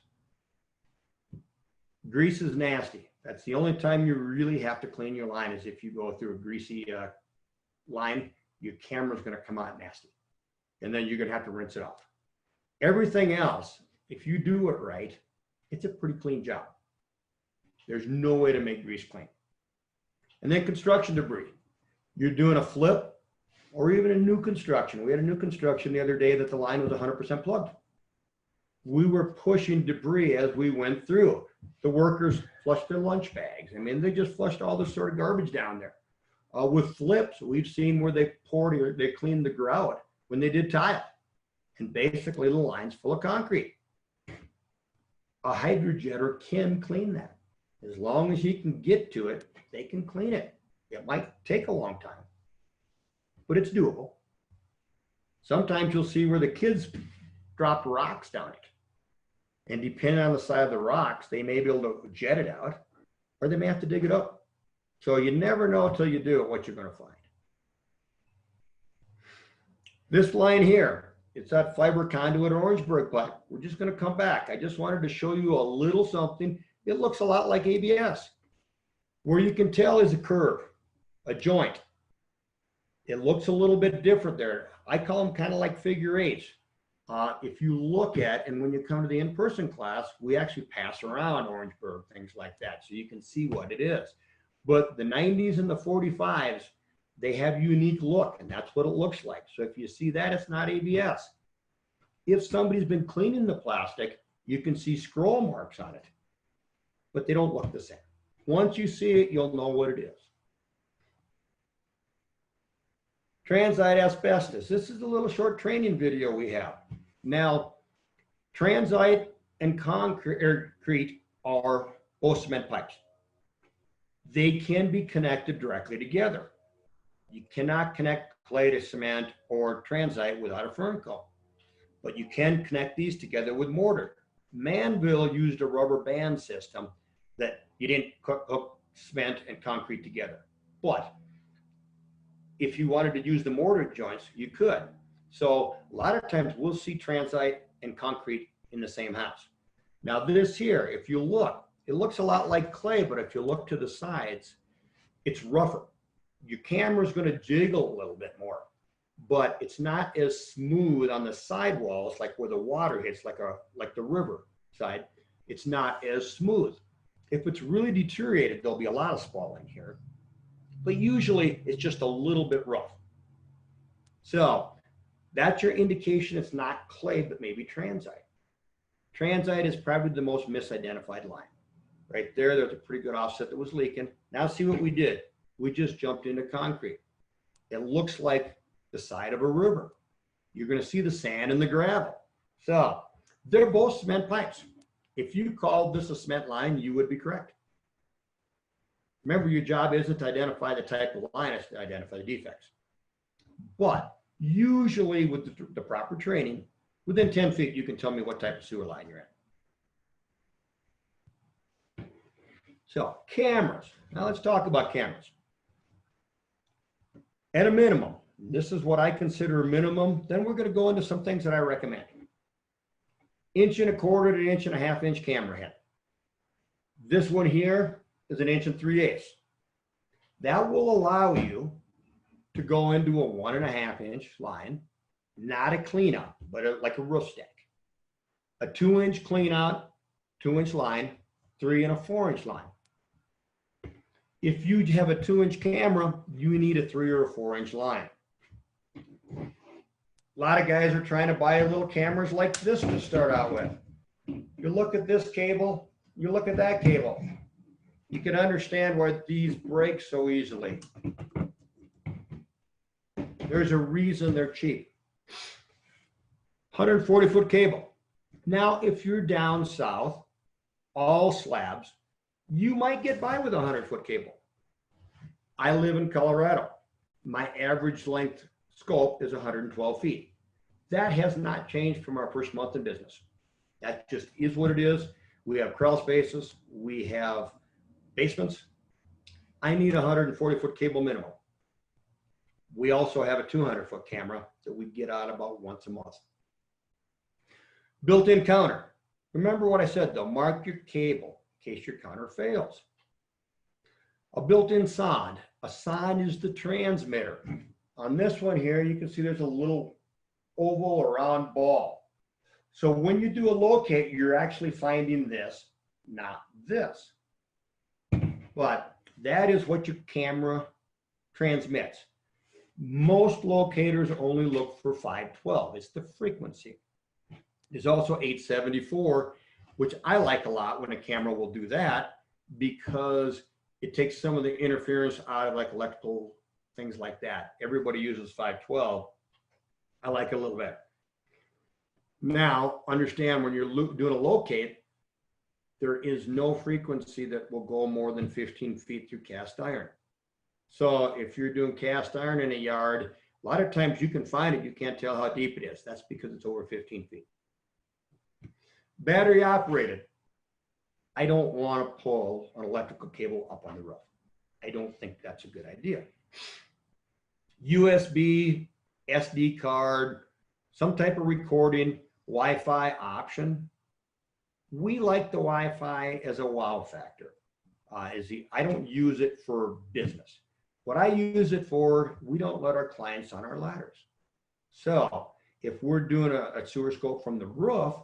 Grease is nasty. That's the only time you really have to clean your line, is if you go through a greasy line, your camera's going to come out nasty. And then you're going to have to rinse it off. Everything else, if you do it right, it's a pretty clean job. There's no way to make grease clean. And then construction debris. You're doing a flip or even a new construction. We had a new construction the other day that the line was 100% plugged. We were pushing debris as we went through. The workers flushed their lunch bags. I mean, they just flushed all this sort of garbage down there. With flips, we've seen where they poured or they cleaned the grout when they did tile. And basically the line's full of concrete. A hydrojetter can clean that. As long as you can get to it, they can clean it. It might take a long time, but it's doable. Sometimes you'll see where the kids drop rocks down it. And depending on the side of the rocks, they may be able to jet it out, or they may have to dig it up. So you never know until you do it what you're going to find. This line here, it's that fiber conduit Orangeburg pipe. We're just going to come back. I just wanted to show you a little something. It looks a lot like ABS. Where you can tell is a curve, a joint. It looks a little bit different there. I call them kind of like figure eights. If you look at, and when you come to the in-person class, we actually pass around Orangeburg, things like that, so you can see what it is. But the 90s and the 45s, they have unique look, and that's what it looks like. So if you see that, it's not ABS. If somebody's been cleaning the plastic, you can see scroll marks on it, but they don't look the same. Once you see it, you'll know what it is. Transite asbestos. This is a little short training video we have. Now, transite and concrete are both cement pipes. They can be connected directly together. You cannot connect clay to cement or transite without a firm coat, but you can connect these together with mortar. Manville used a rubber band system that you didn't hook cement and concrete together. But if you wanted to use the mortar joints, you could. So a lot of times we'll see transite and concrete in the same house. Now this here, if you look, it looks a lot like clay, but if you look to the sides, it's rougher. Your camera's going to jiggle a little bit more, but it's not as smooth on the sidewalls like where the water hits, like the river side. It's not as smooth. If it's really deteriorated, there'll be a lot of spalling here, but usually it's just a little bit rough. So that's your indication it's not clay, but maybe transite. Transite is probably the most misidentified line. Right there, there's a pretty good offset that was leaking. Now see what we did. We just jumped into concrete. It looks like the side of a river. You're going to see the sand and the gravel. So they're both cement pipes. If you called this a cement line, you would be correct. Remember, your job isn't to identify the type of line, it's to identify the defects. But usually with the proper training, within 10 feet, you can tell me what type of sewer line you're in. So cameras. Now let's talk about cameras. At a minimum, this is what I consider a minimum. Then we're going to go into some things that I recommend. 1.25 to 1.5 inch camera head. This one here is 1 3/8. That will allow you to go into a 1.5 inch line, not a clean out, but like a roof stack. A 2 inch clean out, 2 inch line, 3 and a 4 inch line. If you have a 2 inch camera, you need a 3 or a 4 inch line. A lot of guys are trying to buy little cameras like this to start out with. You look at this cable, you look at that cable. You can understand why these break so easily. There's a reason they're cheap. 140-foot cable. Now, if you're down south, all slabs, you might get by with a 100-foot cable. I live in Colorado. My average length scope is 112 feet. That has not changed from our first month in business. That just is what it is. We have crawl spaces. We have basements. I need a 140-foot cable minimum. We also have a 200-foot camera that we get out about once a month. Built-in counter. Remember what I said though, mark your cable in case your counter fails. A built-in SOD. A SOD is the transmitter. On this one here, you can see there's a little oval or round ball. So when you do a locate, you're actually finding this, not this. But that is what your camera transmits. Most locators only look for 512. It's the frequency. There's also 874, which I like a lot when a camera will do that, because it takes some of the interference out of like electrical things like that. Everybody uses 512. I like it a little bit. Now, understand when you're doing a locate, there is no frequency that will go more than 15 feet through cast iron. So if you're doing cast iron in a yard, a lot of times you can find it, you can't tell how deep it is. That's because it's over 15 feet. Battery operated. I don't want to pull an electrical cable up on the roof. I don't think that's a good idea. USB, SD card, some type of recording, Wi-Fi option. We like the Wi-Fi as a wow factor. I don't use it for business. What I use it for, we don't let our clients on our ladders. So if we're doing a sewer scope from the roof,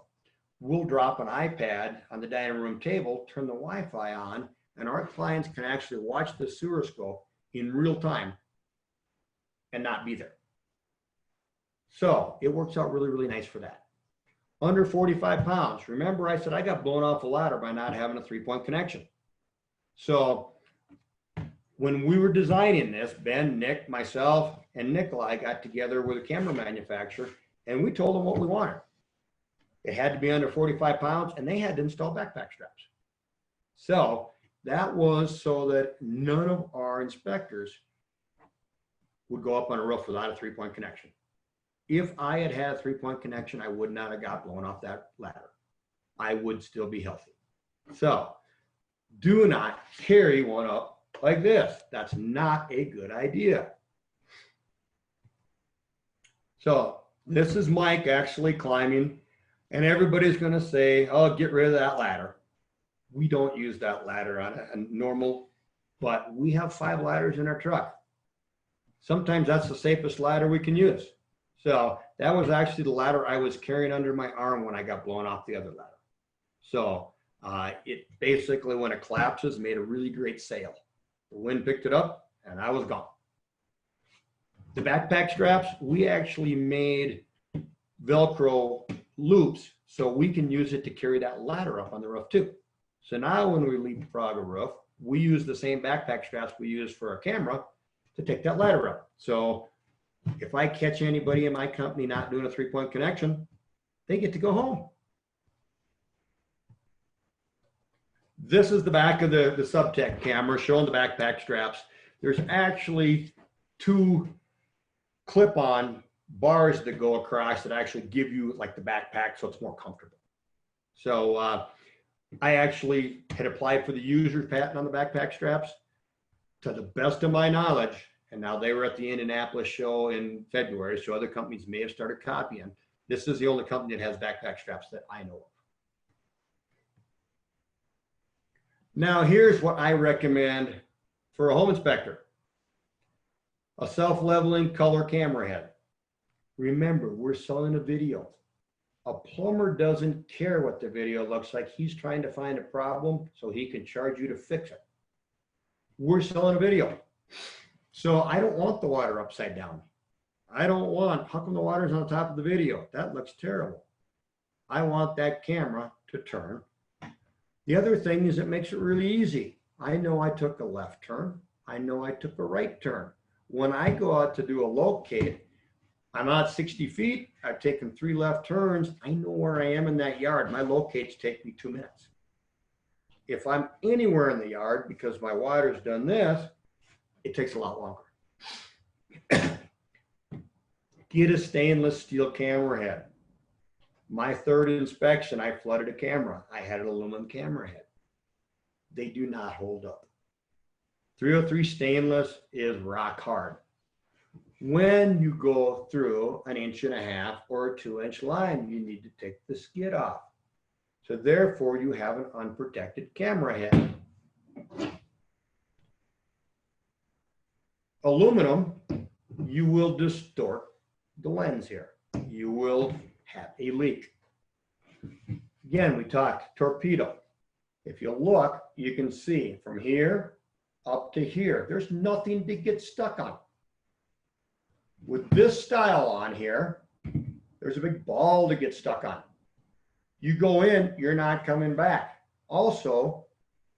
we'll drop an iPad on the dining room table, turn the Wi-Fi on, and our clients can actually watch the sewer scope in real time and not be there. So it works out really, really nice for that. Under 45 pounds. Remember, I said I got blown off a ladder by not having a 3-point connection. So when we were designing this, Ben, Nick, myself, and Nikolai got together with a camera manufacturer, and we told them what we wanted. It had to be under 45 pounds, and they had to install backpack straps. So that was so that none of our inspectors would go up on a roof without a 3-point connection. If I had had a 3-point connection, I would not have got blown off that ladder. I would still be healthy. So do not carry one up like this. That's not a good idea. So this is Mike actually climbing, and everybody's going to say, oh, get rid of that ladder. We don't use that ladder on a normal, but we have 5 ladders in our truck. Sometimes that's the safest ladder we can use. So that was actually the ladder I was carrying under my arm when I got blown off the other ladder. So it basically, when it collapses, made a really great sail. The wind picked it up and I was gone. The backpack straps, we actually made Velcro loops so we can use it to carry that ladder up on the roof too. So now when we leapfrog a roof, we use the same backpack straps we use for our camera to take that ladder up. So if I catch anybody in my company not doing a 3-point connection, they get to go home. This is the back of the Subtech camera showing the backpack straps. There's actually 2 clip-on bars that go across that actually give you like the backpack so it's more comfortable. So I actually had applied for the user's patent on the backpack straps. To the best of my knowledge, and now they were at the Indianapolis show in February, so other companies may have started copying. This is the only company that has backpack straps that I know of. Now, here's what I recommend for a home inspector. A self-leveling color camera head. Remember, we're selling a video. A plumber doesn't care what the video looks like. He's trying to find a problem so he can charge you to fix it. We're selling a video. So I don't want the water upside down. I don't want, how come the water's on top of the video? That looks terrible. I want that camera to turn. The other thing is it makes it really easy. I know I took a left turn. I know I took a right turn. When I go out to do a locate, I'm out 60 feet. I've taken 3 left turns. I know where I am in that yard. My locates take me 2 minutes. If I'm anywhere in the yard because my water's done this, it takes a lot longer. Get a stainless steel camera head. My 3rd inspection, I flooded a camera. I had an aluminum camera head. They do not hold up. 303 stainless is rock hard. When you go through an 1.5 inch or a 2-inch line, you need to take the skid off. So therefore, you have an unprotected camera head. aluminum, you will distort the lens here. You will have a leak. Again, we talked torpedo. If you look, you can see from here up to here, there's nothing to get stuck on. With this style on here, there's a big ball to get stuck on. You go in, you're not coming back. Also,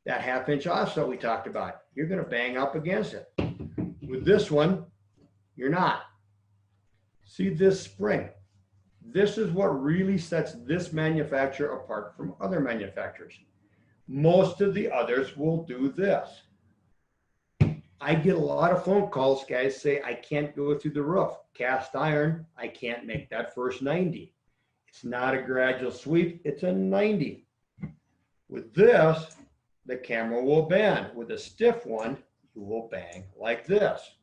that 1/2 inch offset we talked about, you're going to bang up against it. With this one, you're not. See this spring? This is what really sets this manufacturer apart from other manufacturers. Most of the others will do this. I get a lot of phone calls, guys say, I can't go through the roof. Cast iron, I can't make that first 90. It's not a gradual sweep, it's a 90. With this, the camera will bend. With a stiff one, you will bang like this.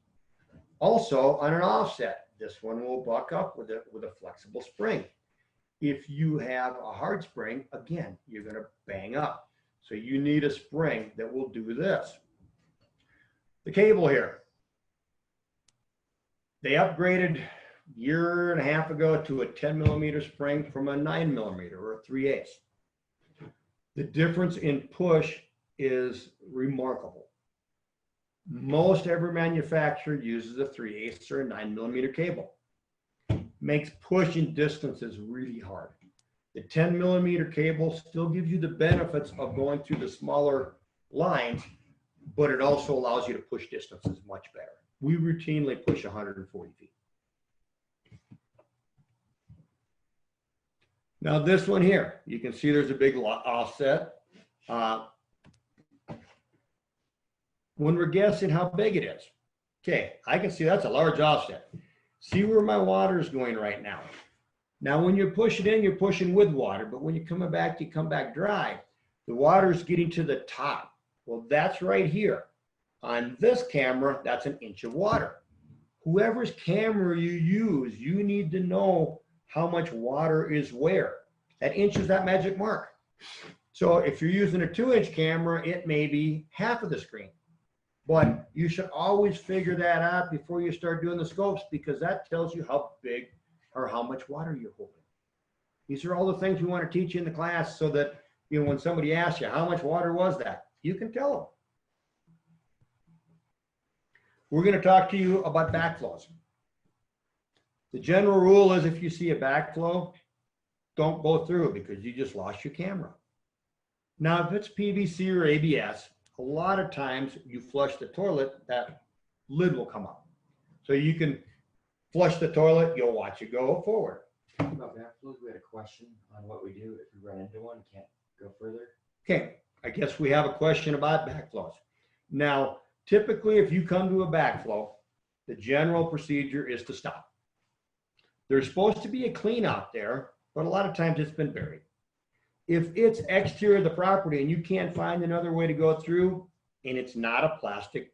Also, on an offset, this one will buck up with a flexible spring. If you have a hard spring, again, you're going to bang up. So you need a spring that will do this. The cable here, they upgraded a year and a half ago to a 10mm spring from a 9mm or a 3/8. The difference in push is remarkable. Most every manufacturer uses a 3/8 or a 9mm cable. Makes pushing distances really hard. The 10mm cable still gives you the benefits of going through the smaller lines, but it also allows you to push distances much better. We routinely push 140 feet. Now this one here, you can see there's a big offset. When we're guessing how big it is, okay, I can see that's a large offset. See where my water is going right now. Now when you push it in, you're pushing with water, but when you're coming back, you come back dry. The water is getting to the top. Well, that's right here. On this camera, that's 1 inch of water. Whoever's camera you use, you need to know how much water is where. That inch is that magic mark. So if you're using a 2-inch camera, it may be half of the screen. But you should always figure that out before you start doing the scopes, because that tells you how big or how much water you're holding. These are all the things we want to teach you in the class so that, you know, when somebody asks you, how much water was that? You can tell them. We're going to talk to you about backflows. The general rule is if you see a backflow, don't go through because you just lost your camera. Now, if it's PVC or ABS, a lot of times you flush the toilet, that lid will come up. So you can flush the toilet, you'll watch it go forward. About backflows, we had a question on what we do if we run into one, can't go further. Okay, I guess we have a question about backflows. Now, typically if you come to a backflow, the general procedure is to stop. There's supposed to be a clean out there, but a lot of times it's been buried. If it's exterior of the property and you can't find another way to go through and it's not a plastic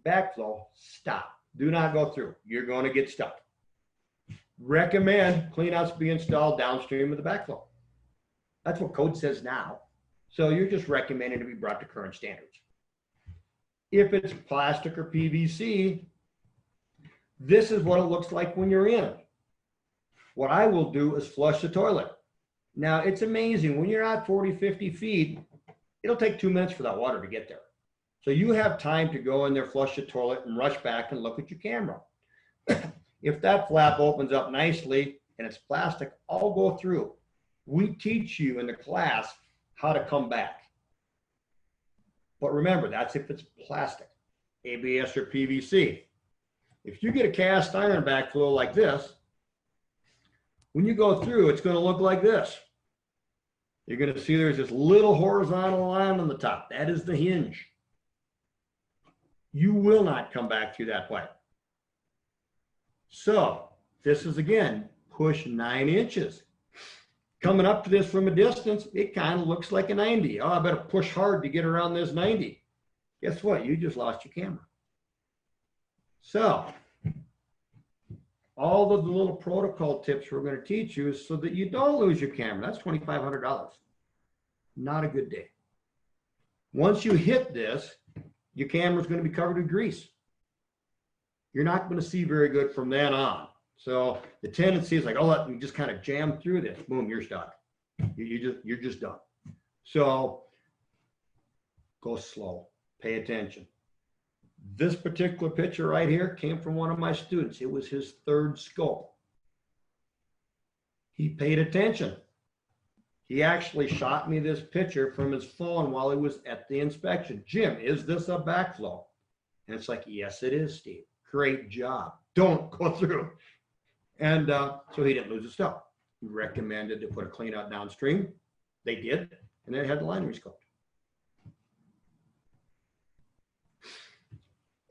backflow, stop. Do not go through. You're going to get stuck. Recommend cleanouts be installed downstream of the backflow. That's what code says now. So you're just recommending to be brought to current standards. If it's plastic or PVC, this is what it looks like when you're in. What I will do is flush the toilet. Now, it's amazing. When you're at 40, 50 feet, it'll take 2 minutes for that water to get there. So you have time to go in there, flush the toilet, and rush back and look at your camera. If that flap opens up nicely and it's plastic, I'll go through. We teach you in the class how to come back. But remember, that's if it's plastic, ABS or PVC. If you get a cast iron backflow like this, when you go through, it's going to look like this. You're going to see there's this little horizontal line on the top. That is the hinge. You will not come back through that pipe. So this is, again, push 9 inches. Coming up to this from a distance, it kind of looks like a 90. Oh, I better push hard to get around this 90. Guess what? You just lost your camera. So all of the little protocol tips we're going to teach you is so that you don't lose your camera. That's $2,500. Not a good day. Once you hit this, your camera is going to be covered with grease. you're not going to see very good from then on. So the tendency is like, oh, let me just kind of jam through this. Boom, you're stuck. You're just done. So go slow, pay attention. This particular picture right here came from one of my students. It was his third scope. He paid attention. He actually shot me this picture from his phone while he was at the inspection. Jim, is this a backflow? And it's like, yes, it is, Steve. Great job. Don't go through. And so he didn't lose his stuff. He recommended to put a clean out downstream. They did, and then had the line rescoped.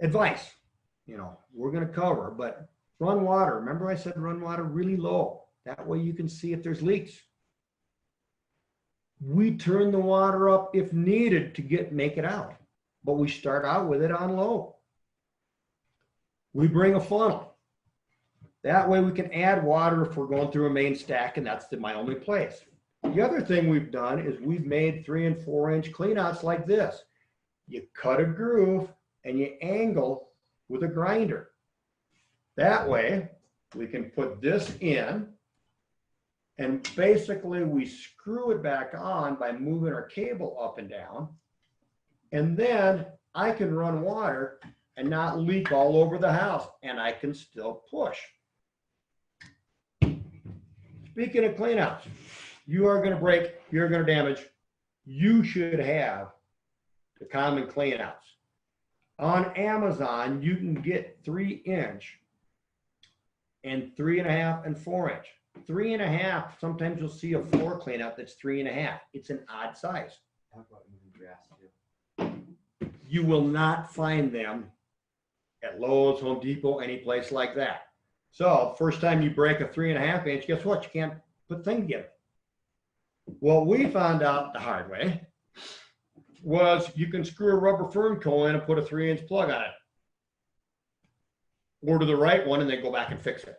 Advice, we're going to cover, but run water. Remember I said run water really low. That way you can see if there's leaks. We turn the water up if needed to make it out, but we start out with it on low. We bring a funnel. That way we can add water if we're going through a main stack, and that's my only place. The other thing we've done is we've made 3 and 4 inch cleanouts like this. You cut a groove and you angle with a grinder. That way we can put this in, and basically we screw it back on by moving our cable up and down. And then I can run water and not leak all over the house, and I can still push. Speaking of cleanouts, you are going to break, you're going to damage. You should have the common cleanouts. On Amazon, you can get 3 inch and 3.5 and 4 inch. 3.5, sometimes you'll see a floor cleanout that's 3.5. It's an odd size. How about moving grass too? You will not find them at Lowe's, Home Depot, any place like that. So first time you break a 3.5 inch, guess what? You can't put the thing together. What we found out the hard way was you can screw a rubber fern coil in and put a 3 inch plug on it. Order the right one and then go back and fix it.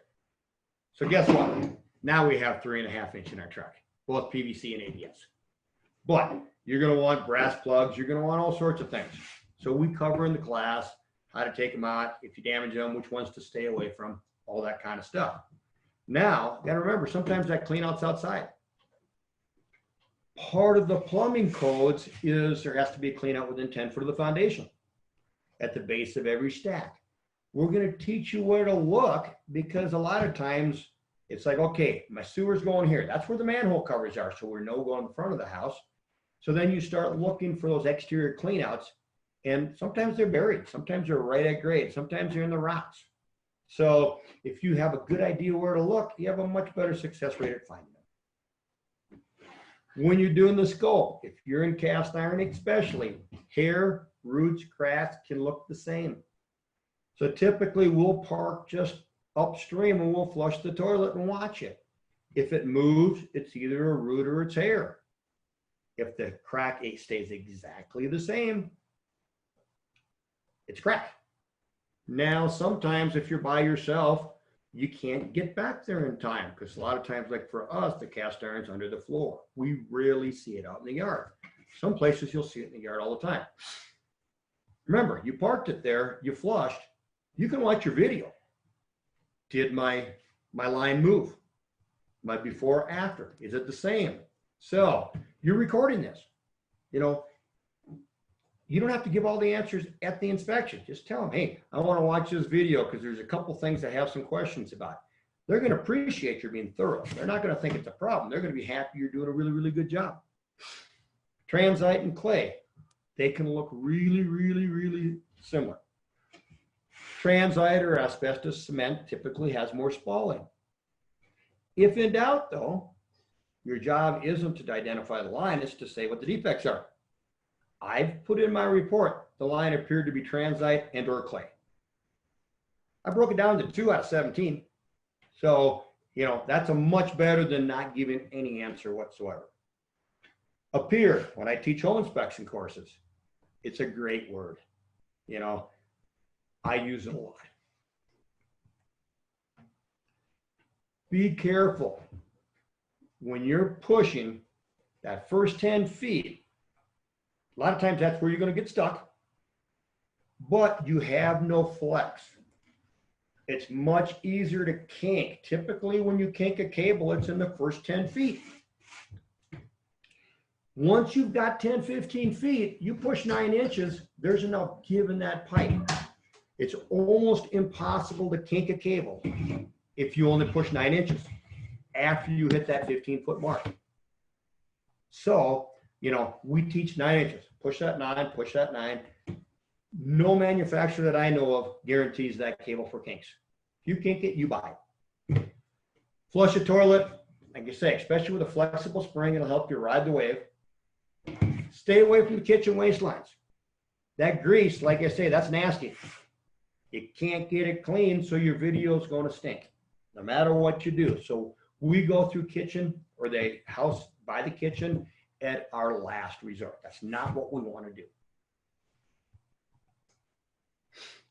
So guess what? Now we have 3.5 inch in our truck, both PVC and ABS. But you're going to want brass plugs. You're going to want all sorts of things. So we cover in the class how to take them out, if you damage them, which ones to stay away from, all that kind of stuff. Now, you got to remember, sometimes that clean out's outside. Part of the plumbing codes is there has to be a clean out within 10 foot of the foundation at the base of every stack. We're going to teach you where to look, because a lot of times it's like, okay, my sewer's going here. That's where the manhole covers are. So we know going in the front of the house. So then you start looking for those exterior cleanouts, and sometimes they're buried. Sometimes they're right at grade. Sometimes they're in the rocks. So if you have a good idea where to look, you have a much better success rate at finding them. When you're doing the scope, if you're in cast iron especially, hair, roots, cracks can look the same. So typically we'll park just upstream and we'll flush the toilet and watch it. If it moves, it's either a root or it's hair. If the crack stays exactly the same, it's crack. Now, sometimes if you're by yourself, you can't get back there in time, because a lot of times, like for us, the cast iron's under the floor. We rarely see it out in the yard. Some places you'll see it in the yard all the time. Remember, you parked it there, you flushed, you can watch your video. Did my line move? My before or after? Is it the same? So you're recording this. You don't have to give all the answers at the inspection. Just tell them, hey, I want to watch this video because there's a couple things I have some questions about. They're going to appreciate you're being thorough. They're not going to think it's a problem. They're going to be happy you're doing a really, really good job. Transite and clay, they can look really, really, really similar. Transite or asbestos cement typically has more spalling. If in doubt, though, your job isn't to identify the line, it's to say what the defects are. I've put in my report, the line appeared to be transite and or clay. I broke it down to 2 out of 17. So, that's a much better than not giving any answer whatsoever. Appear, when I teach home inspection courses, it's a great word. I use it a lot. Be careful when you're pushing that first 10 feet. A lot of times that's where you're going to get stuck, but you have no flex. It's much easier to kink. Typically, when you kink a cable, it's in the first 10 feet. Once you've got 10, 15 feet, you push 9 inches, there's enough give in that pipe. It's almost impossible to kink a cable if you only push 9 inches after you hit that 15-foot mark. So, you know, we teach 9 inches. Push that 9, push that 9. No manufacturer that I know of guarantees that cable for kinks. If you kink it, you buy it. Flush a toilet, like you say, especially with a flexible spring, it'll help you ride the wave. Stay away from the kitchen waste-lines. That grease, like I say, that's nasty. You can't get it clean, so your video is going to stink, no matter what you do. So we go through kitchen or the house by the kitchen at our last resort. That's not what we want to do.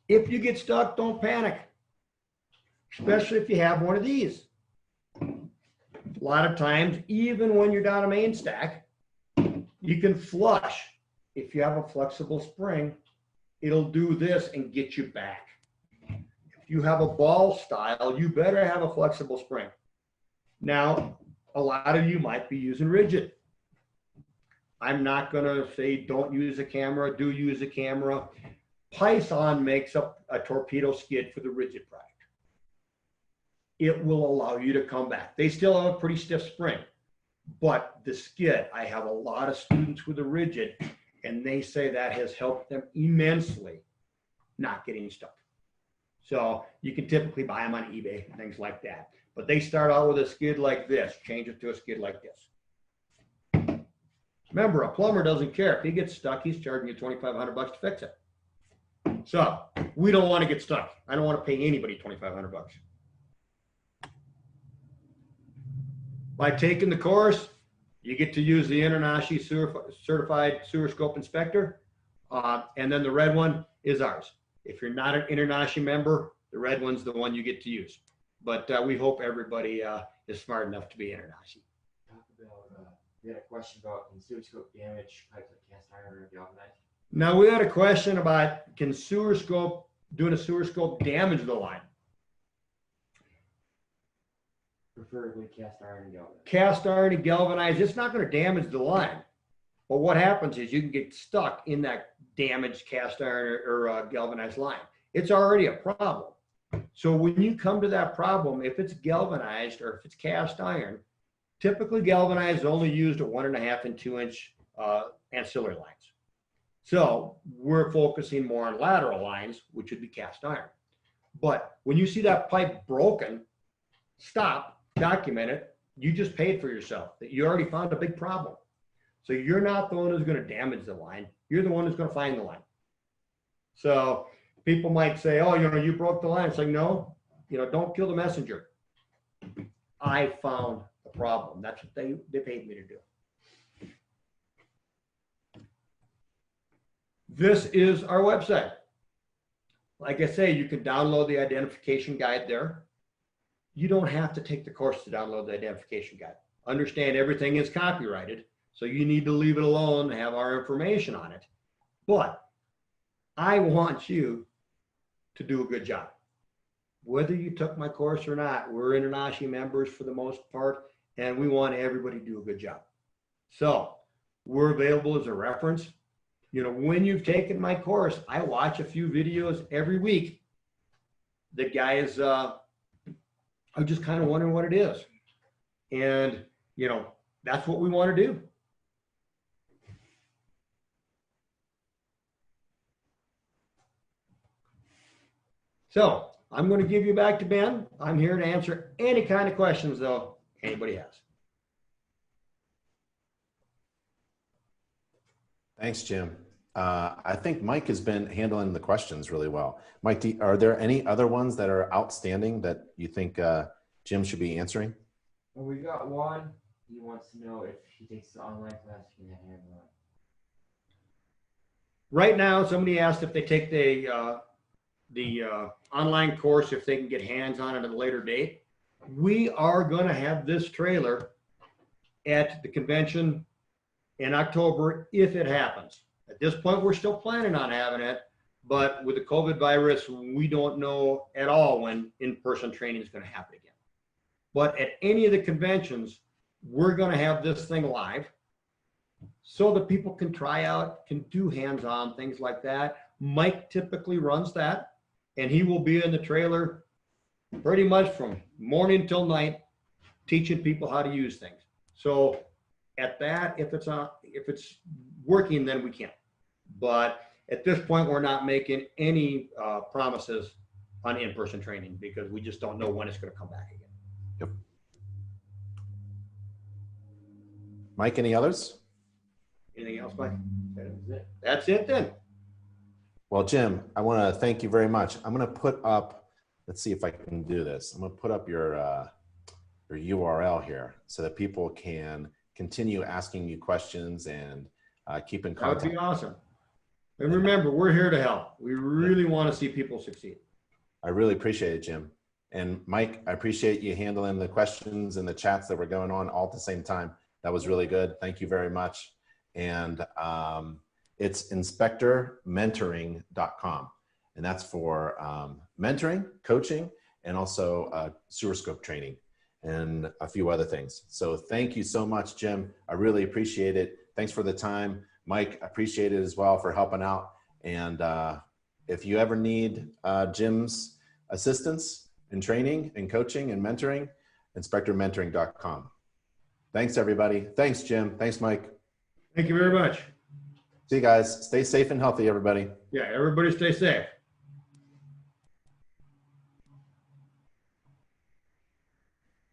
If you get stuck, don't panic, especially if you have one of these. A lot of times, even when you're down a main stack, you can flush. If you have a flexible spring, it'll do this and get you back. If you have a ball style, you better have a flexible spring. Now, a lot of you might be using rigid. I'm not going to say don't use a camera, do use a camera. Python makes up a torpedo skid for the rigid product. It will allow you to come back. They still have a pretty stiff spring, but the skid, I have a lot of students with a rigid, and they say that has helped them immensely not getting stuck. So you can typically buy them on eBay and things like that. But they start out with a skid like this, change it to a skid like this. Remember, a plumber doesn't care. If he gets stuck, he's charging you $2,500 to fix it. So we don't want to get stuck. I don't want to pay anybody $2,500. By taking the course, you get to use the InterNACHI certified sewer scope inspector. And then the red one is ours. If you're not an InterNACHI member, the red one's the one you get to use. But we hope everybody is smart enough to be InterNACHI. Talk about, we had a question about can sewer scope damage pipes like cast iron or galvanized? Now we had a question about can doing a sewer scope damage the line? Preferably cast iron and galvanized. Cast iron and galvanized, it's not going to damage the line. But what happens is you can get stuck in that damaged cast iron or galvanized line. It's already a problem. So when you come to that problem, if it's galvanized or if it's cast iron, typically galvanized is only used at 1.5 and 2 inch ancillary lines. So we're focusing more on lateral lines, which would be cast iron. But when you see that pipe broken, stop, document it. You just paid for yourself. That you already found a big problem. So you're not the one who's going to damage the line. You're the one who's going to find the line. So people might say, oh, you know, you broke the line. It's like, no, you know, don't kill the messenger. I found the problem. That's what they paid me to do. This is our website. Like I say, you can download the identification guide there. You don't have to take the course to download the identification guide. Understand everything is copyrighted, so you need to leave it alone and have our information on it. But I want you to do a good job. Whether you took my course or not, we're InterNACHI members for the most part, and we want everybody to do a good job. So we're available as a reference. You know, when you've taken my course, I watch a few videos every week. The guys are just kind of wondering what it is. And, you know, that's what we want to do. So I'm going to give you back to Ben. I'm here to answer any kind of questions, though, anybody has. Thanks, Jim. I think Mike has been handling the questions really well. Mike, are there any other ones that are outstanding that you think Jim should be answering? Well, we've got one. He wants to know if he takes the online class, he can have one. Right now, somebody asked if they take the online course, if they can get hands on it at a later date. We are going to have this trailer at the convention in October if it happens. At this point, we're still planning on having it, But with the COVID virus, we don't know at all when in-person training is going to happen again. But at any of the conventions, we're going to have this thing live so that people can try out, can do hands-on things like that. Mike typically runs that, and he will be in the trailer pretty much from morning till night, teaching people how to use things. So at that, if it's working, then we can. But at this point, we're not making any promises on in-person training because we just don't know when it's going to come back again. Yep. Mike, any others? Anything else, Mike? That was it. That's it then. Well, Jim, I want to thank you very much. I'm going to put up, let's see if I can do this. I'm going to put up your URL here so that people can continue asking you questions and keep in That contact. would be awesome. And remember, we're here to help. We really want to see people succeed. I really appreciate it, Jim. And Mike, I appreciate you handling the questions and the chats that were going on all at the same time. That was really good. Thank you very much. And it's inspectormentoring.com. And that's for mentoring, coaching, and also sewer scope training and a few other things. So thank you so much, Jim. I really appreciate it. Thanks for the time. Mike, I appreciate it as well for helping out. And if you ever need Jim's assistance in training and coaching and mentoring, inspectormentoring.com. Thanks, everybody. Thanks, Jim. Thanks, Mike. Thank you very much. See you guys. Stay safe and healthy, everybody. Yeah, everybody stay safe.